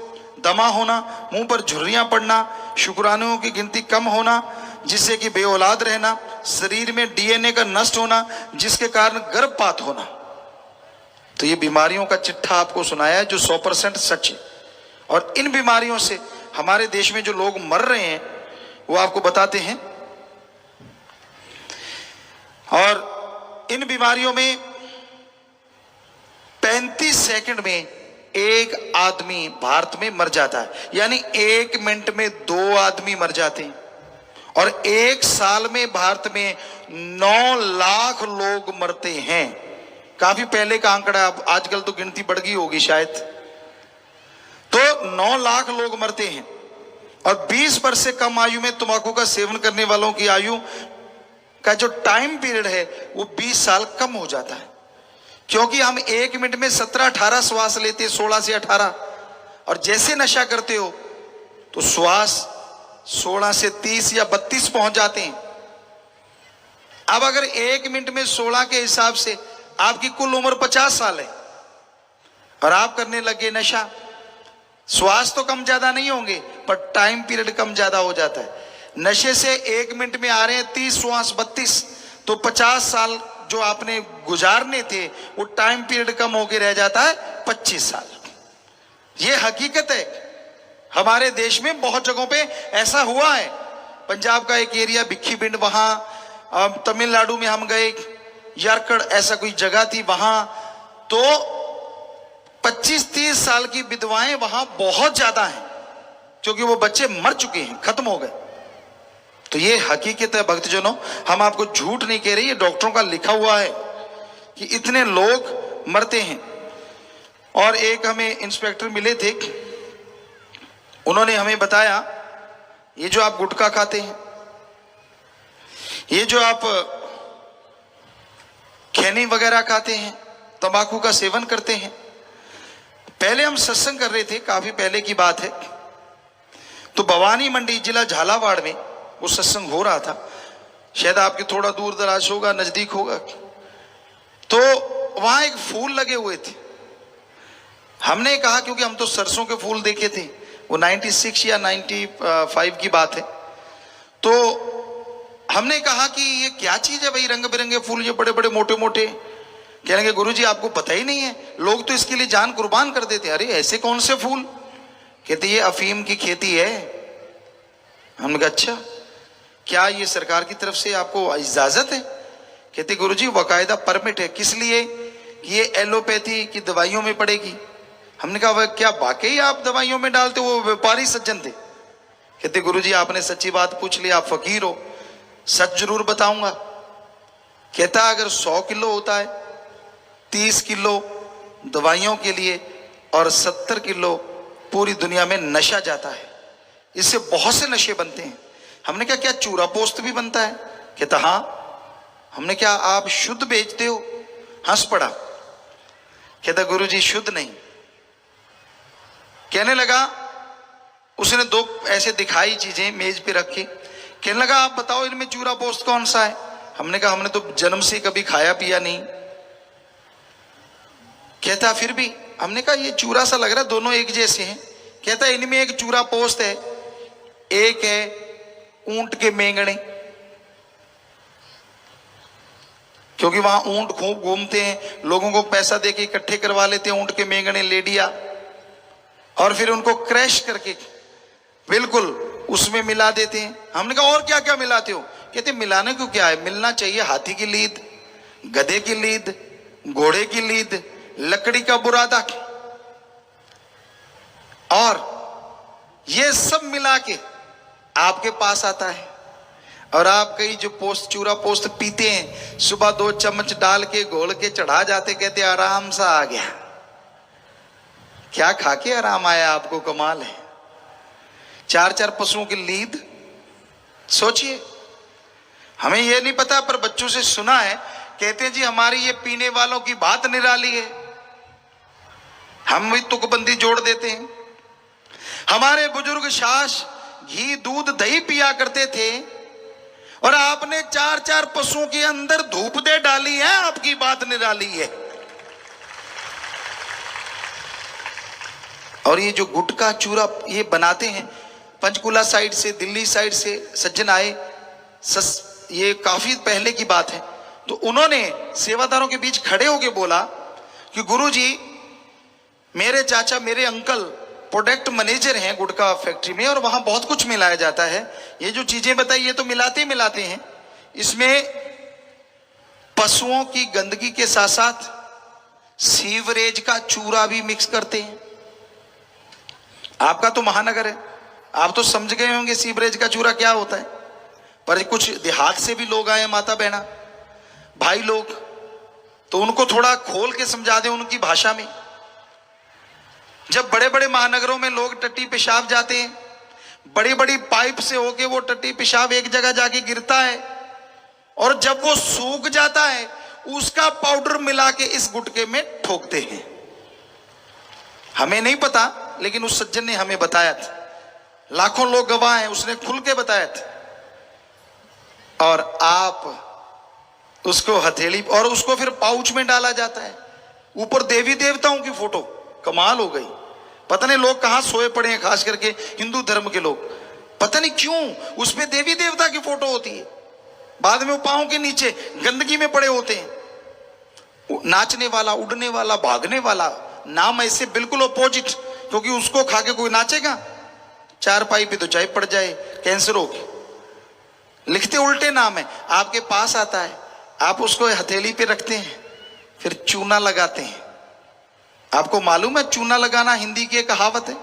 दमा होना, मुंह पर झुर्रियां पड़ना, शुक्राणुओं की गिनती कम होना जिससे कि बेऔलाद रहना, शरीर में DNA का नष्ट होना जिसके कारण गर्भपात होना। तो ये बीमारियों का चिट्ठा आपको सुनाया है जो 100% सच है। और इन बीमारियों से हमारे देश में जो लोग मर रहे हैं वो आपको बताते हैं। और इन बीमारियों में 35 सेकंड में एक आदमी भारत में मर जाता है, यानी 1 मिनट में 2 आदमी मर जाते हैं। और 1 साल में भारत में 9 लाख लोग मरते हैं। काफी पहले का आंकड़ा, अब आजकल तो गिनती बढ़ गई होगी शायद। तो 9 लाख लोग मरते हैं। और 20 वर्ष से कम आयु में तंबाकू का सेवन करने वालों की आयु का जो टाइम पीरियड है वो 20 साल कम हो जाता है, क्योंकि हम 1 मिनट में 17-18 श्वास लेते हैं, 16 से 18। और जैसे नशा करते हो तो श्वास 16 से 30 या 32 पहुंच जाते हैं। अब अगर 1 मिनट में 16 के हिसाब से आपकी कुल उम्र 50 साल है और आप करने लगे नशा, श्वास तो कम ज्यादा नहीं होंगे पर टाइम पीरियड कम ज्यादा हो जाता है। नशे से 1 मिनट में आ रहे हैं 30 श्वास 32, तो 50 साल जो आपने गुजारने थे वो टाइम पीरियड कम होके रह जाता है 25 साल। ये हकीकत है, हमारे देश में बहुत जगहों पे ऐसा हुआ है। पंजाब का एक एरिया भिक्खी बिंड, वहां तमिलनाडु में हम गए, यारकड़ ऐसा कोई जगह थी, वहां तो 25-30 साल की विधवाएं वहां बहुत ज्यादा हैं, क्योंकि वो बच्चे मर चुके हैं, खत्म हो गए। तो ये हकीकत है भक्तजनों, हम आपको झूठ नहीं कह रहे, ये डॉक्टरों का लिखा हुआ है कि इतने लोग मरते हैं। और एक हमें इंस्पेक्टर मिले थे, उन्होंने हमें बताया ये जो आप गुटखा खाते हैं, ये जो आप खैनी वगैरह खाते हैं, तंबाकू का सेवन करते हैं, पहले हम सत्संग कर रहे थे, काफी पहले की बात है, तो भवानी मंडी जिला झालावाड़ में वो सत्संग हो रहा था, शायद आपके थोड़ा दूर दराज होगा, नजदीक होगा। तो वहां एक फूल लगे हुए थे, हमने कहा, क्योंकि हम तो सरसों के फूल देखे थे, वो 96 या 95 की बात है, तो हमने कहा कि ये क्या चीज है भाई, रंग बिरंगे फूल, ये बड़े बड़े मोटे मोटे। कह रहे गुरुजी आपको पता ही नहीं है, लोग तो इसके लिए जान कुर्बान कर देते। अरे ऐसे कौन से फूल? कहते ये अफीम की खेती है। हमने कहा अच्छा, क्या ये सरकार की तरफ से आपको इजाजत है? कहते गुरुजी बाकायदा परमिट है। किस लिए? कि ये एलोपैथी की दवाइयों में पड़ेगी। हमने कहा वह क्या वाकई आप दवाइयों में डालते? वो व्यापारी सज्जन थे। कहते गुरुजी आपने सच्ची बात पूछ ली, आप फकीर हो, सच जरूर बताऊंगा। कहता अगर 100 किलो होता है, 30 किलो दवाइयों के लिए और 70 किलो पूरी दुनिया में नशा जाता है, इससे बहुत से नशे बनते हैं। हमने कहा क्या चूरा पोस्त भी बनता है? कहता हाँ। हमने क्या आप शुद्ध बेचते हो? हंस पड़ा। कहता गुरुजी शुद्ध नहीं। कहने लगा, उसने 2 ऐसे दिखाई चीजें मेज पे रखी, कहने लगा आप बताओ इनमें चूरा पोस्त कौन सा है? हमने कहा हमने तो जन्म से कभी खाया पिया नहीं। कहता फिर भी? हमने कहा ये चूरा सा लग रहा है, दोनों एक जैसे हैं। कहता इनमें एक चूरा पोस्त है, एक है ऊंट के मेंगने, क्योंकि वहां ऊंट खूब घूमते हैं, लोगों को पैसा देके इकट्ठे करवा लेते हैं ऊंट के मेंगने, लेडिया, और फिर उनको क्रैश करके बिल्कुल उसमें मिला देते हैं। हमने कहा और क्या क्या मिलाते हो? कहते मिलाने को क्या है, मिलना चाहिए हाथी की लीद, गधे की लीद, घोड़े की लीद, लकड़ी का बुरादा, और ये सब मिला के आपके पास आता है। और आप कई जो पोस्त चूरा पोस्त पीते हैं, सुबह 2 चम्मच डाल के घोल के चढ़ा जाते, कहते आराम सा आ गया। क्या खा के आराम आया आपको? कमाल है। 4-4 पशुओं की लीद, सोचिए। हमें यह नहीं पता, पर बच्चों से सुना है, कहते हैं जी हमारी ये पीने वालों की बात निराली है, हम भी तुकबंदी जोड़ देते हैं। हमारे बुजुर्ग छाछ, घी, दूध, दही पिया करते थे, और आपने 4-4 पशुओं के अंदर धूप दे डाली है, आपकी बात निराली है। और ये जो गुटखा चूरा ये बनाते हैं, पंचकुला साइड से, दिल्ली साइड से सज्जन आए, ये काफी पहले की बात है, तो उन्होंने सेवादारों के बीच खड़े होके बोला कि गुरुजी मेरे चाचा, मेरे अंकल प्रोडक्ट मैनेजर हैं गुटखा फैक्ट्री में, और वहां बहुत कुछ मिलाया जाता है। ये जो चीजें बताई ये तो मिलाते मिलाते हैं, इसमें पशुओं की गंदगी के साथ साथ सीवरेज का चूरा भी मिक्स करते हैं। आपका तो महानगर है, आप तो समझ गए होंगे सीवरेज का चूरा क्या होता है, पर कुछ देहात से भी लोग आए, माता बहना भाई लोग, तो उनको थोड़ा खोल के समझा दें उनकी भाषा में। जब बड़े बड़े महानगरों में लोग टट्टी पेशाब जाते हैं, बड़ी बड़ी पाइप से होके वो टट्टी पेशाब एक जगह जाके गिरता है, और जब वो सूख जाता है उसका पाउडर मिला के इस गुटके में ठोकते हैं। हमें नहीं पता, लेकिन उस सज्जन ने हमें बताया था, लाखों लोग गवाह हैं, उसने खुल के बताया था। और आप उसको हथेली, और उसको फिर पाउच में डाला जाता है, ऊपर देवी देवताओं की फोटो। कमाल हो गई, पता नहीं लोग कहां सोए पड़े हैं, खास करके हिंदू धर्म के लोग, पता नहीं क्यों उसमें देवी देवता की फोटो होती है, बाद में वो पांव के नीचे गंदगी में पड़े होते हैं। नाचने वाला, उड़ने वाला, भागने वाला, नाम ऐसे बिल्कुल अपोजिट, क्योंकि उसको खा के कोई नाचेगा? चारपाई पे तो चाय पड़ जाए, कैंसर हो गया। लिखते उल्टे नाम है, आपके पास आता है, आप उसको हथेली पे रखते हैं, फिर चूना लगाते हैं। आपको मालूम है चूना लगाना हिंदी की एक कहावत है।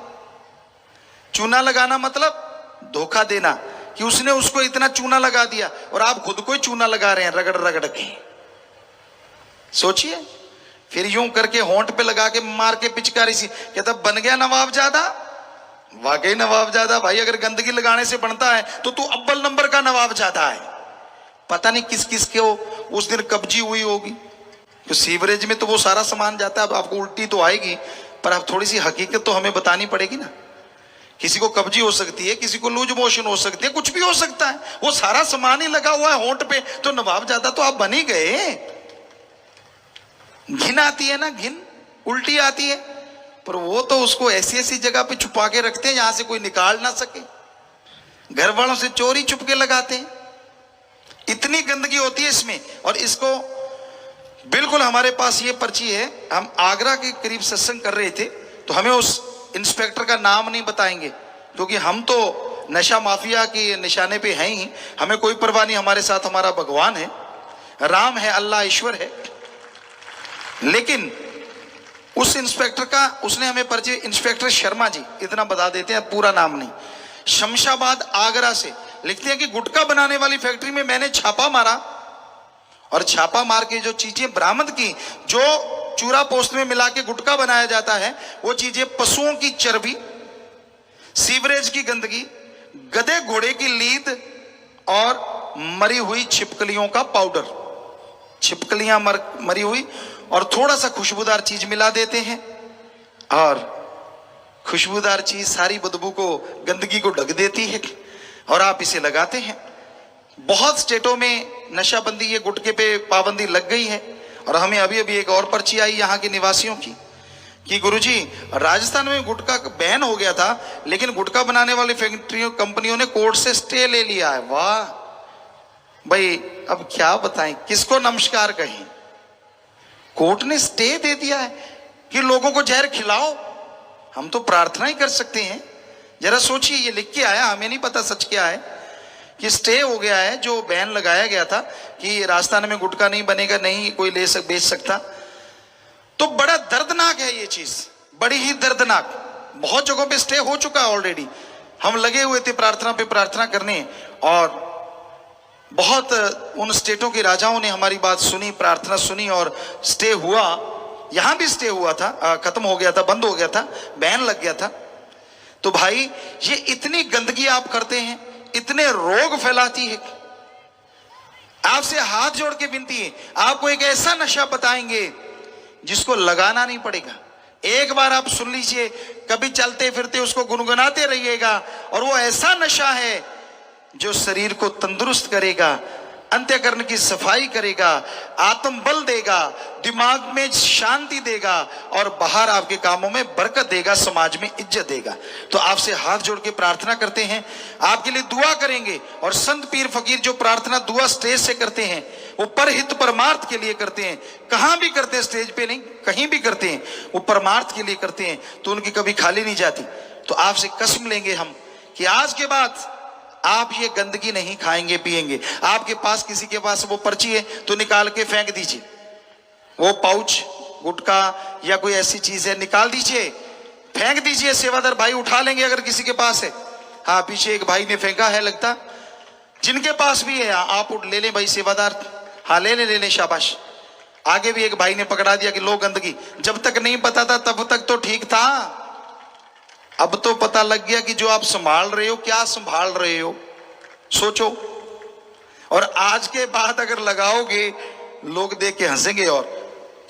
चूना लगाना मतलब धोखा देना, कि उसने उसको इतना चूना लगा दिया और आप खुद को ही चूना लगा रहे हैं रगड़ रगड़ के। सोचिए, फिर यूं करके होंठ पे लगा के मार के पिचकारी सी, कहता बन गया नवाबजादा। वाकई नवाबजादा भाई, अगर गंदगी लगाने से बनता है तो तू अव्वल नंबर का नवाबजादा है। पता नहीं किस किस के उस दिन कब्जी हुई होगी, तो सीवरेज में तो वो सारा सामान जाता है। अब आपको उल्टी तो आएगी, पर अब थोड़ी सी हकीकत तो हमें बतानी पड़ेगी ना। किसी को कब्जी हो सकती है, किसी को लूज मोशन हो सकती है, कुछ भी हो सकता है। वो सारा सामान ही लगा हुआ है होंठ पे, तो नवाबजादा तो आप बन ही गए। घिन आती है ना, घिन उल्टी आती है, पर वो तो उसको ऐसी ऐसी जगह पे छुपा के रखते हैं जहां से कोई निकाल ना सके। घर वालों से चोरी छुपके लगाते हैं, इतनी गंदगी होती है इसमें। और इसको बिल्कुल, हमारे पास ये पर्ची है, हम आगरा के करीब सत्संग कर रहे थे, तो हमें उस इंस्पेक्टर का नाम नहीं बताएंगे, क्योंकि हम तो नशा माफिया के निशाने पे हैं ही। हमें कोई परवाह नहीं, हमारे साथ हमारा भगवान है, राम है, अल्लाह ईश्वर है। लेकिन उस इंस्पेक्टर का, उसने हमें पर्ची, इंस्पेक्टर शर्मा जी, इतना बता देते हैं, पूरा नाम नहीं, शमशाबाद आगरा से, लिखते हैं कि गुटखा बनाने वाली फैक्ट्री में मैंने छापा मारा, और छापा मार के जो चीजें बरामद की, जो चूरा पोस्त में मिला के गुटखा बनाया जाता है, वो चीजें पशुओं की चर्बी, सीवरेज की गंदगी, गधे घोड़े की लीद और मरी हुई छिपकलियों का पाउडर। छिपकलियां मरी हुई और थोड़ा सा खुशबूदार चीज मिला देते हैं, और खुशबूदार चीज सारी बदबू को, गंदगी को ढक देती है, और आप इसे लगाते हैं। बहुत स्टेटों में नशाबंदी, ये गुटखे पे पाबंदी लग गई है। और हमें अभी अभी एक और पर्ची आई यहाँ के निवासियों की, कि गुरुजी राजस्थान में गुटखा बैन हो गया था, लेकिन गुटखा बनाने वाली फैक्ट्रियों, कंपनियों ने कोर्ट से स्टे ले लिया है। वाह भाई, अब क्या बताएं, किसको नमस्कार कहें। कोर्ट ने स्टे दे दिया है कि लोगों को जहर खिलाओ। हम तो प्रार्थना ही कर सकते हैं। जरा सोचिए, ये लिख के आया, हमें नहीं पता सच क्या है, कि स्टे हो गया है, जो बैन लगाया गया था कि राजस्थान में गुटखा नहीं बनेगा, नहीं कोई बेच सकता। तो बड़ा दर्दनाक है ये चीज, बड़ी ही दर्दनाक। बहुत जगहों पे स्टे हो चुका है ऑलरेडी। हम लगे हुए थे प्रार्थना पे प्रार्थना करने, और बहुत उन स्टेटों के राजाओं ने हमारी बात सुनी, प्रार्थना सुनी, और स्टे हुआ। यहां भी स्टे हुआ था, खत्म हो गया था, बंद हो गया था, बैन लग गया था। तो भाई, ये इतनी गंदगी आप करते हैं, इतने रोग फैलाती है। आपसे हाथ जोड़ के विनती है, आपको एक ऐसा नशा बताएंगे जिसको लगाना नहीं पड़ेगा। एक बार आप सुन लीजिए, कभी चलते फिरते उसको गुनगुनाते रहिएगा, और वो ऐसा नशा है जो शरीर को तंदुरुस्त करेगा, अंत्यकरण की सफाई करेगा, आत्म बल देगा, दिमाग में शांति देगा, और बाहर आपके कामों में बरकत देगा, समाज में इज्जत देगा। तो आपसे हाथ जोड़ के प्रार्थना करते हैं, आपके लिए दुआ करेंगे। और संत पीर फकीर जो प्रार्थना दुआ स्टेज से करते हैं, वो परहित परमार्थ के लिए करते हैं। कहां भी करते हैं, स्टेज पे नहीं, कहीं भी करते हैं, वो परमार्थ के लिए करते हैं, तो उनकी कभी खाली नहीं जाती। तो आपसे कसम लेंगे हम कि आज के बाद आप ये गंदगी नहीं खाएंगे पिएंगे। आपके पास, किसी के पास वो पर्ची है तो निकाल के फेंक दीजिए, वो पाउच गुटखा या कोई ऐसी चीज है निकाल दीजिए, फेंक दीजिए। सेवादार भाई उठा लेंगे अगर किसी के पास है। हाँ, पीछे एक भाई ने फेंका है लगता, जिनके पास भी है आप उठ ले लें भाई सेवादार। हाँ, ले लें, शाबाश। आगे भी एक भाई ने पकड़ा दिया कि लो गंदगी। जब तक नहीं पता था तब तक तो ठीक था, अब तो पता लग गया कि जो आप संभाल रहे हो, क्या संभाल रहे हो, सोचो। और आज के बाद अगर लगाओगे, लोग देख के हंसेंगे, और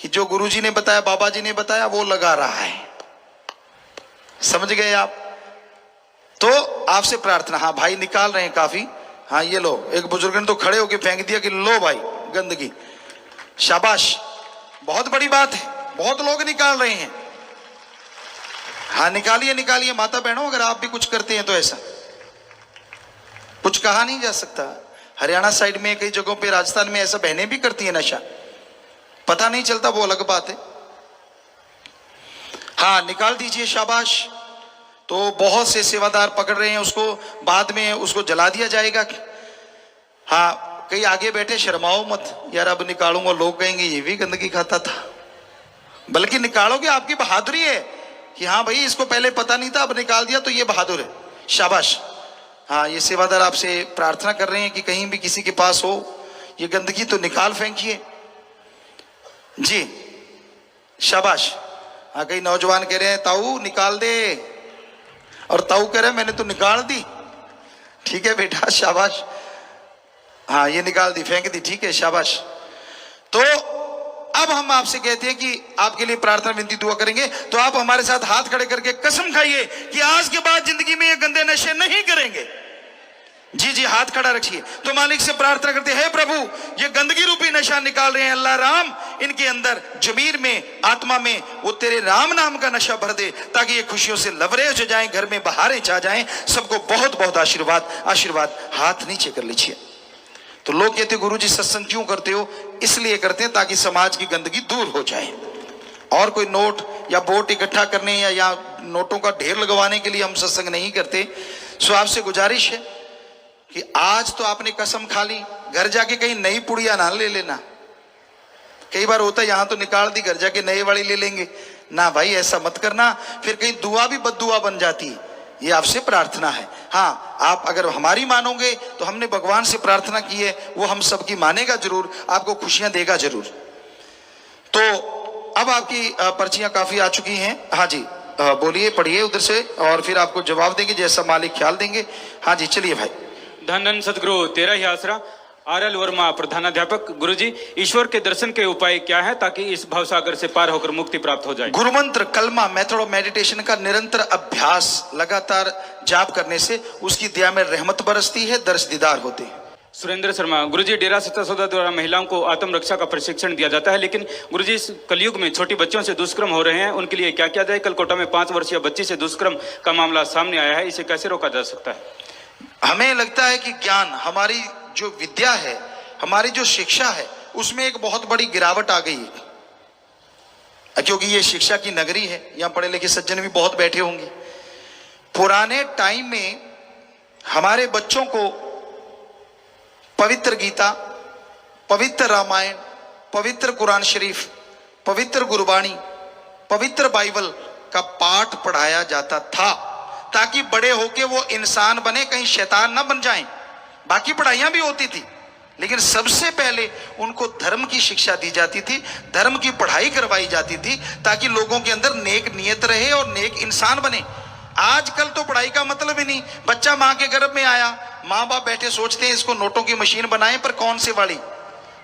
कि जो गुरुजी ने बताया, बाबा जी ने बताया, वो लगा रहा है। समझ गए आप? तो आपसे प्रार्थना। हाँ, भाई निकाल रहे हैं काफी। हाँ, ये लो। एक बुजुर्ग ने तो खड़े होके फेंक दिया कि लो भाई गंदगी, शाबाश, बहुत बड़ी बात है, बहुत लोग निकाल रहे हैं। हाँ, निकालिए निकालिए माता बहनों, अगर आप भी कुछ करते हैं तो ऐसा। कुछ कहा नहीं जा सकता। हरियाणा साइड में कई जगहों पे, राजस्थान में ऐसा बहनें भी करती है नशा, पता नहीं चलता, वो अलग बात है। हाँ, निकाल दीजिए, शाबाश। तो बहुत से सेवादार पकड़ रहे हैं उसको, बाद में उसको जला दिया जाएगा। हाँ, कई आगे बैठे, शर्माओ मत यार, अब निकालूंगा, लोग कहेंगे ये भी गंदगी खाता था। बल्कि निकालोगे, आपकी बहादुरी है कि हाँ भाई इसको पहले पता नहीं था, अब निकाल दिया तो ये बहादुर है, शाबाश। हाँ, ये सेवादार आपसे प्रार्थना कर रहे हैं कि कहीं भी किसी के पास हो ये गंदगी तो निकाल फेंकिए जी, शाबाश। हाँ, कई नौजवान कह रहे हैं ताऊ निकाल दे, और ताऊ कह रहे हैं मैंने तो निकाल दी। ठीक है बेटा, शाबाश। हाँ, ये निकाल दी, फेंक दी, ठीक है, शाबाश। तो अब हम आपसे कहते हैं कि आपके लिए प्रार्थना विनती दुआ करेंगे, तो आप हमारे साथ हाथ खड़े करके कसम खाइए कि आज के बाद जिंदगी में ये गंदे नशे नहीं करेंगे। जी जी, हाथ खड़ा रखिए। तो मालिक से प्रार्थना करते हैं, प्रभु ये गंदगी रूपी नशा निकाल रहे हैं, अल्लाह राम इनके अंदर जमीर में, आत्मा में वो तेरे राम नाम का नशा भर दे, ताकि ये खुशियों से लबरेज हो जाएं, घर में बहारें छा जाएं। सबको बहुत बहुत आशीर्वाद, आशीर्वाद। हाथ नीचे कर लीजिए। तो लोग कहते गुरुजी सत्संग क्यों करते हो? इसलिए करते हैं ताकि समाज की गंदगी दूर हो जाए। और कोई नोट या वोट इकट्ठा करने या नोटों का ढेर लगवाने के लिए हम सत्संग नहीं करते। सो आपसे गुजारिश है कि आज तो आपने कसम खा ली, घर जाके कहीं नई पुड़िया ना ले लेना। कई बार होता है यहां तो निकाल दी, घर जाके नई वाली ले लेंगे ना। भाई ऐसा मत करना, फिर कहीं दुआ भी बद्दुआ बन जाती है। ये आपसे प्रार्थना है। हाँ, आप अगर हमारी मानोगे तो हमने भगवान से प्रार्थना की है, वो हम सबकी मानेगा जरूर, आपको खुशियां देगा जरूर। तो अब आपकी पर्चियां काफी आ चुकी हैं। हाँ जी, बोलिए, पढ़िए उधर से, और फिर आपको जवाब देंगे जैसा मालिक ख्याल देंगे। हाँ जी, चलिए भाई। धन धन सदगुरु तेरा ही आसरा। आरएल वर्मा, प्रधानाध्यापक। गुरुजी, ईश्वर के दर्शन के उपाय क्या है ताकि इस भवसागर से पार होकर मुक्ति प्राप्त हो जाए? गुरु मंत्र, कलमा, मेथड ऑफ मेडिटेशन का निरंतर अभ्यास, लगातार जाप करने से उसकी दया में रहमत बरसती है, दर्श दीदार होते हैं। सुरेंद्र शर्मा, गुरुजी, डेरा सच्चा सौदा द्वारा महिलाओं को आत्मरक्षा का प्रशिक्षण दिया जाता है, लेकिन गुरुजी इस कलयुग में छोटी बच्चों से दुष्कर्म हो रहे हैं, उनके लिए क्या किया जाए? कल कोटा में 5 वर्षीय बच्ची से दुष्कर्म का मामला सामने आया है, इसे कैसे रोका जा सकता है? हमें लगता है कि ज्ञान, हमारी जो विद्या है, हमारी जो शिक्षा है, उसमें एक बहुत बड़ी गिरावट आ गई है, क्योंकि ये शिक्षा की नगरी है। यहां पढ़े लिखे सज्जन भी बहुत बैठे होंगे। पुराने टाइम में हमारे बच्चों को पवित्र गीता, पवित्र रामायण, पवित्र कुरान शरीफ, पवित्र गुरबाणी, पवित्र बाइबल का पाठ पढ़ाया जाता था, ताकि बड़े होके वो इंसान बने, कहीं शैतान ना बन जाएं। बाकी पढ़ाइयां भी होती थी, लेकिन सबसे पहले उनको धर्म की शिक्षा दी जाती थी, धर्म की पढ़ाई करवाई जाती थी, ताकि लोगों के अंदर नेक नियत रहे और नेक इंसान बने। आजकल तो पढ़ाई का मतलब ही नहीं। बच्चा माँ के गर्भ में आया, माँ बाप बैठे सोचते हैं इसको नोटों की मशीन बनाएं, पर कौन से वाली,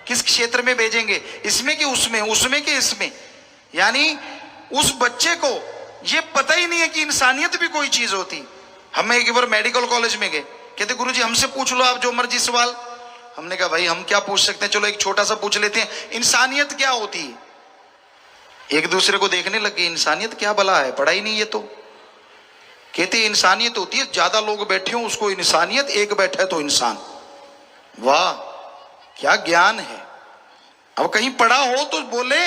किस क्षेत्र में भेजेंगे, इसमें कि उसमें, उसमें कि इसमें। यानी उस बच्चे को ये पता ही नहीं है कि इंसानियत भी कोई चीज होती। हम एक बार मेडिकल कॉलेज में गए, कहते गुरुजी हमसे पूछ लो आप जो मर्जी सवाल। हमने कहा भाई हम क्या पूछ सकते हैं, चलो एक छोटा सा पूछ लेते हैं, इंसानियत क्या होती है? एक दूसरे को देखने लगे, इंसानियत क्या भला है, पढ़ा ही नहीं ये तो। कहते इंसानियत होती है ज्यादा लोग बैठे हो उसको इंसानियत, एक बैठा है तो इंसान। वाह, क्या ज्ञान है। अब कहीं पढ़ा हो तो बोले।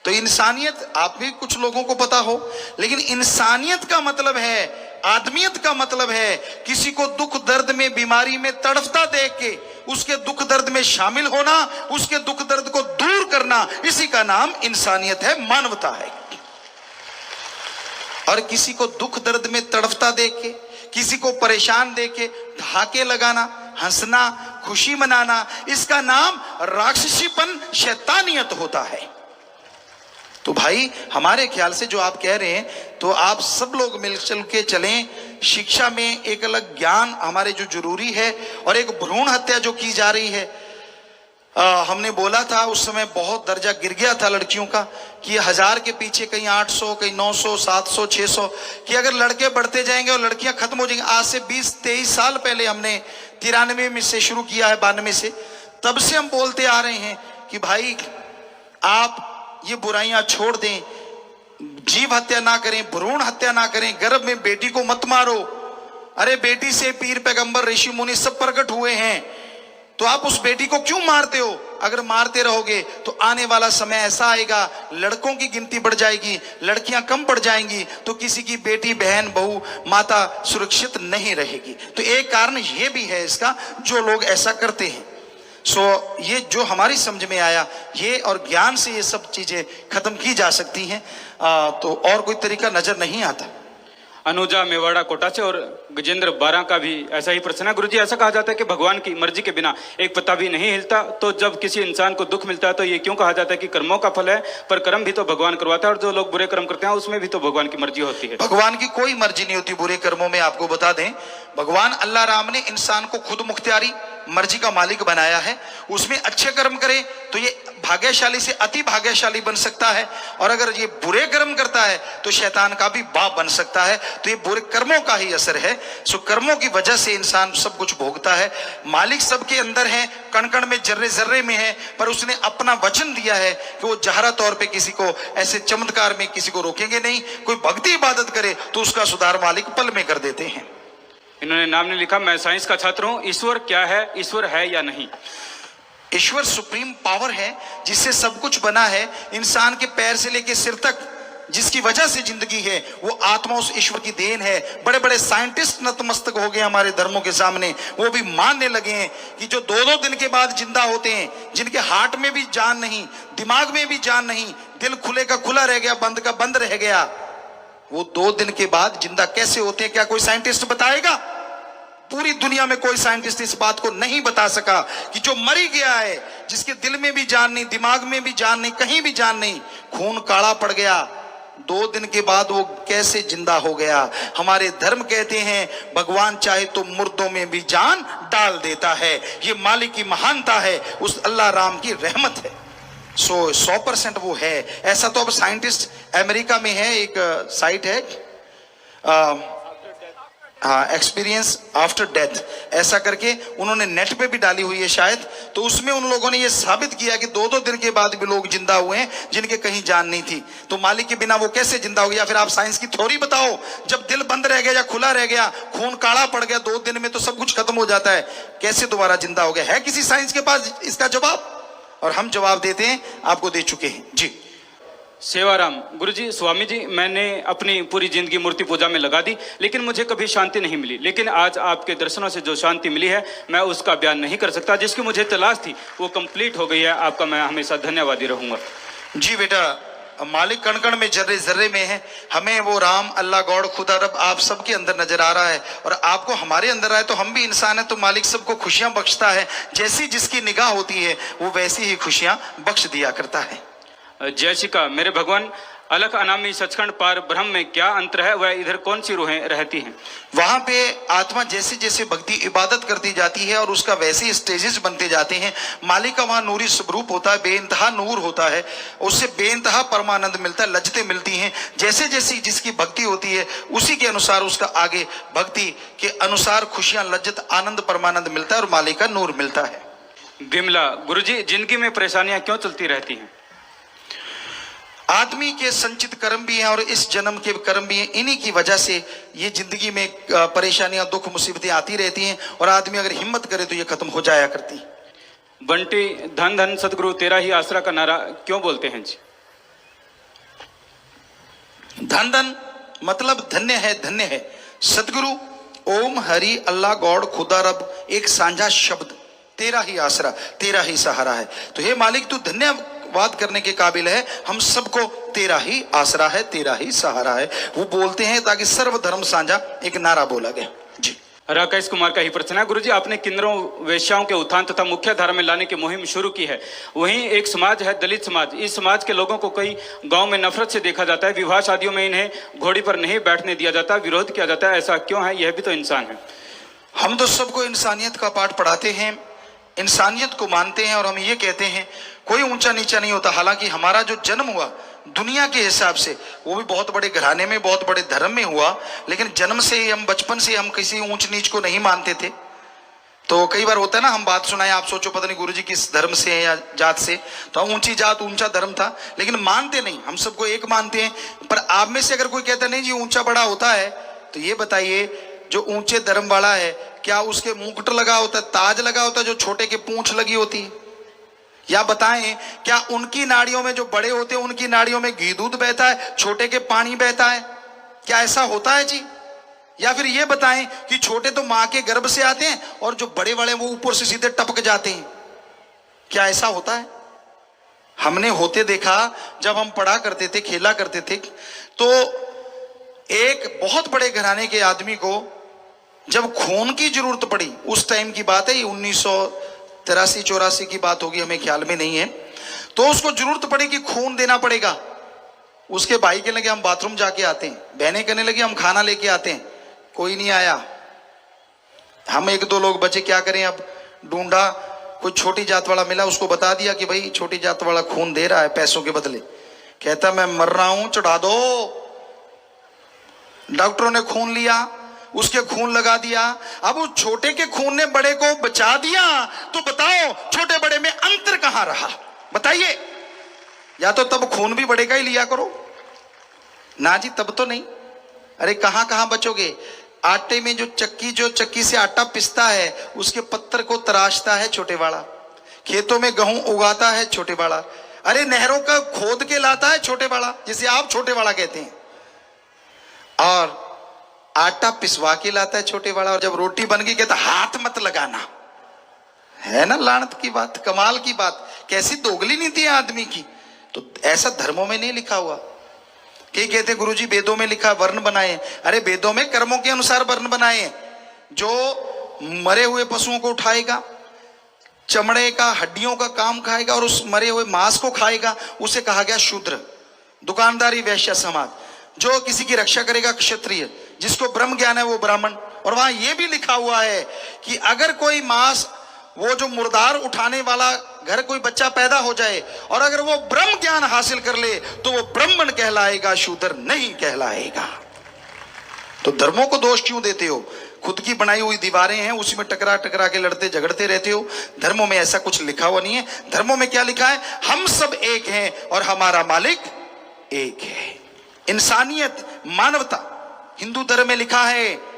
तो इंसानियत आप भी कुछ लोगों को पता हो, लेकिन इंसानियत का मतलब है, आदमियत का मतलब है किसी को दुख दर्द में, बीमारी में तड़फता देख के उसके दुख दर्द में शामिल होना, उसके दुख दर्द को दूर करना, इसी का नाम इंसानियत है, मानवता है। और किसी को दुख दर्द में तड़फता देख के, किसी को परेशान देख के धाके लगाना, हंसना, खुशी मनाना, इसका नाम राक्षसीपन, शैतानियत होता है। तो भाई हमारे ख्याल से जो आप कह रहे हैं, तो आप सब लोग मिलजुल के चलें। शिक्षा में एक अलग ज्ञान हमारे जो जरूरी है, और एक भ्रूण हत्या जो की जा रही है, हमने बोला था उस समय बहुत दर्जा गिर गया था लड़कियों का, कि 1000 के पीछे कहीं 800, कहीं 900, 700, 600, कि अगर लड़के बढ़ते जाएंगे और लड़कियां खत्म हो जाएंगी। आज से 20-23 साल पहले हमने 93 में से शुरू किया है, 92 से, तब से हम बोलते आ रहे हैं कि भाई आप ये बुराइयां छोड़ दें, जीव हत्या ना करें, भ्रूण हत्या ना करें, गर्भ में बेटी को मत मारो, अरे बेटी से पीर पैगंबर ऋषि मुनि सब प्रकट हुए हैं, तो आप उस बेटी को क्यों मारते हो? अगर मारते रहोगे तो आने वाला समय ऐसा आएगा, लड़कों की गिनती बढ़ जाएगी, लड़कियां कम पड़ जाएंगी, तो किसी की बेटी बहन बहू माता सुरक्षित नहीं रहेगी। तो एक कारण ये भी है इसका, जो लोग ऐसा करते हैं। सो ये जो हमारी समझ में आया, ये और ज्ञान से ये सब चीजें खत्म की जा सकती हैं, तो और कोई तरीका नजर नहीं आता। अनुजा मेवाड़ा कोटा से और गजेंद्र बारा का भी ऐसा ही प्रश्न है। गुरुजी, ऐसा कहा जाता है कि भगवान की मर्जी के बिना एक पत्ता भी नहीं हिलता, तो जब किसी इंसान को दुख मिलता है तो ये क्यों कहा जाता है कि कर्मों का फल है, पर कर्म भी तो भगवान करवाता है, और जो लोग बुरे कर्म करते हैं उसमें भी तो भगवान की मर्जी होती है। भगवान की कोई मर्जी नहीं होती बुरे कर्मों में। आपको बता दें, भगवान अल्लाह राम ने इंसान को खुद मुख्तियारी मर्जी का मालिक बनाया है। उसमें अच्छे कर्म करे तो ये भाग्यशाली से अति भाग्यशाली बन सकता है, और अगर ये बुरे कर्म करता है तो शैतान का भी बाप बन सकता है। तो ये बुरे कर्मों का ही असर है। सो कर्मों की वजह से इंसान सब कुछ भोगता है। मालिक सबके अंदर है, कण कण में जर्रे जर्रे में है, पर उसने अपना वचन दिया है कि वो जहरा तौर पे किसी को ऐसे चमत्कार में किसी को रोकेंगे नहीं। कोई भक्ति इबादत करे तो उसका सुधार मालिक पल में कर देते हैं। इन्होंने नाम ने लिखा, मैं साइंस का छात्र हूँ, ईश्वर क्या है, ईश्वर है या नहीं? ईश्वर सुप्रीम पावर है जिससे सब कुछ बना है। इंसान के पैर से लेकर सिर तक जिसकी वजह से जिंदगी है, वो आत्मा उस ईश्वर की देन है। बड़े बड़े साइंटिस्ट नतमस्तक हो गए हमारे धर्मों के सामने, वो भी मानने लगे हैं कि जो 2-2 दिन के बाद जिंदा होते हैं, जिनके हार्ट में भी जान नहीं, दिमाग में भी जान नहीं, दिल खुले का खुला रह गया, बंद का बंद रह गया, वो 2 दिन के बाद जिंदा कैसे होते हैं? क्या कोई साइंटिस्ट बताएगा? पूरी दुनिया में कोई साइंटिस्ट इस बात को नहीं बता सका कि जो मरी गया है, जिसके दिल में भी जान नहीं, दिमाग में भी जान नहीं, कहीं भी जान नहीं, खून काला पड़ गया, 2 दिन के बाद वो कैसे जिंदा हो गया? हमारे धर्म कहते हैं भगवान चाहे तो मुर्दों में भी जान डाल देता है। ये मालिक की महानता है, उस अल्लाह राम की रहमत है। 100% वो है। ऐसा तो अब साइंटिस्ट अमेरिका में है, एक साइट है एक्सपीरियंस आफ्टर डेथ, ऐसा करके उन्होंने नेट पे भी डाली हुई है शायद। तो उसमें उन लोगों ने ये साबित किया कि 2-2 दिन के बाद भी लोग जिंदा हुए हैं जिनके कहीं जान नहीं थी। तो मालिक के बिना वो कैसे जिंदा हो गया? फिर आप साइंस की थ्योरी बताओ, जब दिल बंद रह गया या खुला रह गया, खून काला पड़ गया, 2 दिन में तो सब कुछ खत्म हो जाता है, कैसे दोबारा जिंदा हो गया? है किसी साइंस के पास इसका जवाब? और हम जवाब देते हैं, आपको दे चुके हैं जी। सेवाराम, गुरुजी, स्वामी जी, मैंने अपनी पूरी जिंदगी मूर्ति पूजा में लगा दी, लेकिन मुझे कभी शांति नहीं मिली। लेकिन आज आपके दर्शनों से जो शांति मिली है, मैं उसका बयान नहीं कर सकता। जिसकी मुझे तलाश थी वो कंप्लीट हो गई है। आपका मैं हमेशा धन्यवादी रहूंगा। जी बेटा, मालिक कण कण में जर्रे जर्रे में है। हमें वो राम अल्लाह गॉड खुदा रब आप सबके अंदर नजर आ रहा है, और आपको हमारे अंदर आए तो हम भी इंसान है, तो मालिक सबको खुशियां बख्शता है। जैसी जिसकी निगाह होती है वो वैसी ही खुशियां बख्श दिया करता है। जयशिका, मेरे भगवान, अलख अनामी सचखंड पार ब्रह्म में क्या अंतर है? वह इधर कौन सी रूहें रहती हैं? वहां पे आत्मा जैसे जैसे भक्ति इबादत करती जाती है और उसका वैसे ही स्टेजेस बनते जाते हैं। मालिक का वहां नूरी स्वरूप होता है, बेइंतहा नूर होता है, उससे बेइंतहा परमानंद मिलता है, लज्जतें मिलती हैं। जैसे जैसे जिसकी भक्ति होती है उसी के अनुसार उसका आगे भक्ति के अनुसार खुशियां, लज्जत, आनंद, परमानंद मिलता है और मालिक का नूर मिलता है। विमला, गुरुजी, जिंदगी में परेशानियां क्यों चलती रहती हैं? आदमी के संचित कर्म भी हैं और इस जन्म के कर्म भी हैं। इन्हीं की वजह से ये जिंदगी में परेशानियां, दुख, मुसीबतें आती रहती हैं, और आदमी अगर हिम्मत करे तो ये खत्म हो जाया करती। बंटी, धन धन सतगुरु तेरा ही आसरा का नारा क्यों बोलते हैं जी? धन धन मतलब धन्य है, धन्य है। सतगुरु, ओम हरि अल्लाह गॉड खुदा रब, एक साझा शब्द, तेरा ही आसरा, तेरा ही सहारा है। तो हे मालिक, तू धन्यवाद करने के काबिल है। हम सबको तेरा ही आसरा है, तेरा ही सहारा है, वो बोलते हैं ताकि सर्वधर्म साझा एक नारा बोला गया जी। राकेश कुमार का ही प्रश्न है, गुरुजी, आपने किन्नरों वेश्याओं के उत्थान तथा मुख्य धारा में लाने की मुहिम शुरू की है। वहीं एक समाज है दलित समाज। इस समाज के लोगों को कई गांव में नफरत से देखा जाता है। विवाह शादियों में इन्हें घोड़ी पर नहीं बैठने दिया जाता, विरोध किया जाता है। ऐसा क्यों है? यह भी तो इंसान है। हम तो सबको इंसानियत का पाठ पढ़ाते हैं, इंसानियत को मानते हैं, और हम ये कहते हैं कोई ऊंचा नीचा नहीं होता। हालांकि हमारा जो जन्म हुआ दुनिया के हिसाब से वो भी बहुत बड़े घराने में, बहुत बड़े धर्म में हुआ, लेकिन जन्म से ही हम, बचपन से हम किसी ऊंच नीच को नहीं मानते थे। तो कई बार होता है ना, हम बात सुनाए, आप सोचो पता नहीं गुरुजी किस धर्म से है या जात से, तो हम ऊंची जात ऊंचा धर्म था, लेकिन मानते नहीं, हम सबको एक मानते हैं। पर आप में से अगर कोई कहता नहीं जी ऊंचा बड़ा होता है, तो ये बताइए जो ऊंचे धर्म वाला है, क्या उसके मुकुट लगा होता है, ताज लगा होता है जो छोटे के पूंछ लगी होती है? या बताएं, क्या उनकी नाड़ियों में जो बड़े होते हैं उनकी नाड़ियों में घी दूध बहता है, छोटे के पानी बहता है? क्या ऐसा होता है जी? या फिर ये बताएं कि छोटे तो मां के गर्भ से आते हैं और जो बड़े वाले वो ऊपर से सीधे टपक जाते हैं? क्या ऐसा होता है? हमने होते देखा, जब हम पढ़ा करते थे, खेला करते थे, तो एक बहुत बड़े घराने के आदमी को जब खून की जरूरत पड़ी, उस टाइम की बात है, ये 1983-84 की बात होगी, हमें ख्याल में नहीं है, तो उसको जरूरत पड़ी कि खून देना पड़ेगा। उसके भाई कहने लगे हम बाथरूम जाके आते हैं, बहनें कहने लगी हम खाना लेके आते हैं, कोई नहीं आया। हम एक दो लोग बचे, क्या करें अब? ढूंढा, कोई छोटी जात वाला मिला, उसको बता दिया कि भाई छोटी जात वाला खून दे रहा है पैसों के बदले। कहता मैं मर रहा हूं, चढ़ा दो। डॉक्टरों ने खून लिया, उसके खून लगा दिया। अब उस छोटे के खून ने बड़े को बचा दिया, तो बताओ छोटे बड़े में अंतर कहां रहा? बताइए। या तो तब खून भी बड़े का ही लिया करो ना जी, तब तो नहीं। अरे कहां कहां बचोगे? आटे में जो चक्की से आटा पिसता है, उसके पत्थर को तराशता है छोटे वाला। खेतों में गेहूं उगाता है छोटे वाला। अरे नहरों का खोद के लाता है छोटे वाला, जिसे आप छोटे वाला कहते हैं। और आटा पिसवा के लाता है छोटे वाला, और जब रोटी बन गई कहता हाथ मत लगाना। है ना लानत की बात, कमाल की बात, कैसी दोगली नीति है आदमी की। तो ऐसा धर्मों में नहीं लिखा हुआ। कई कहते गुरुजी वेदों में लिखा वर्ण बनाए। अरे वेदों में कर्मों के अनुसार वर्ण बनाए। जो मरे हुए पशुओं को उठाएगा, चमड़े का हड्डियों का काम खाएगा और उस मरे हुए मांस को खाएगा, उसे कहा गया शूद्र। दुकानदारी वैश्य समाज। जो किसी की रक्षा करेगा क्षत्रिय। जिसको ब्रह्म ज्ञान है वो ब्राह्मण। और वहां यह भी लिखा हुआ है कि अगर कोई मांस, वो जो मुर्दार उठाने वाला घर कोई बच्चा पैदा हो जाए और अगर वो ब्रह्म ज्ञान हासिल कर ले तो वो ब्राह्मण कहलाएगा, शूद्र नहीं कहलाएगा। तो धर्मों को दोष क्यों देते हो? खुद की बनाई हुई दीवारें हैं, उसी में टकरा टकरा के लड़ते झगड़ते रहते हो। धर्मों में ऐसा कुछ लिखा हुआ नहीं है। धर्मों में क्या लिखा है? हम सब एक हैं और हमारा मालिक एक है। इंसानियत, मानवता। हिंदू धर्म में लिखा है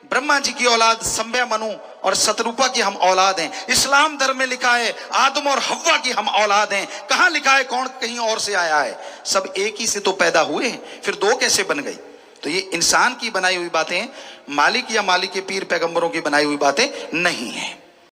ब्रह्मा जी की औलाद संभ्या मनु और सतरूपा की हम औलाद हैं। इस्लाम धर्म में लिखा है आदम और हव्वा की हम औलाद हैं। कहां लिखा है कौन कहीं और से आया है? सब एक ही से तो पैदा हुए हैं, फिर दो कैसे बन गई? तो ये इंसान की बनाई हुई बातें, मालिक या मालिक के पीर पैगंबरों की बनाई हुई बातें नहीं है।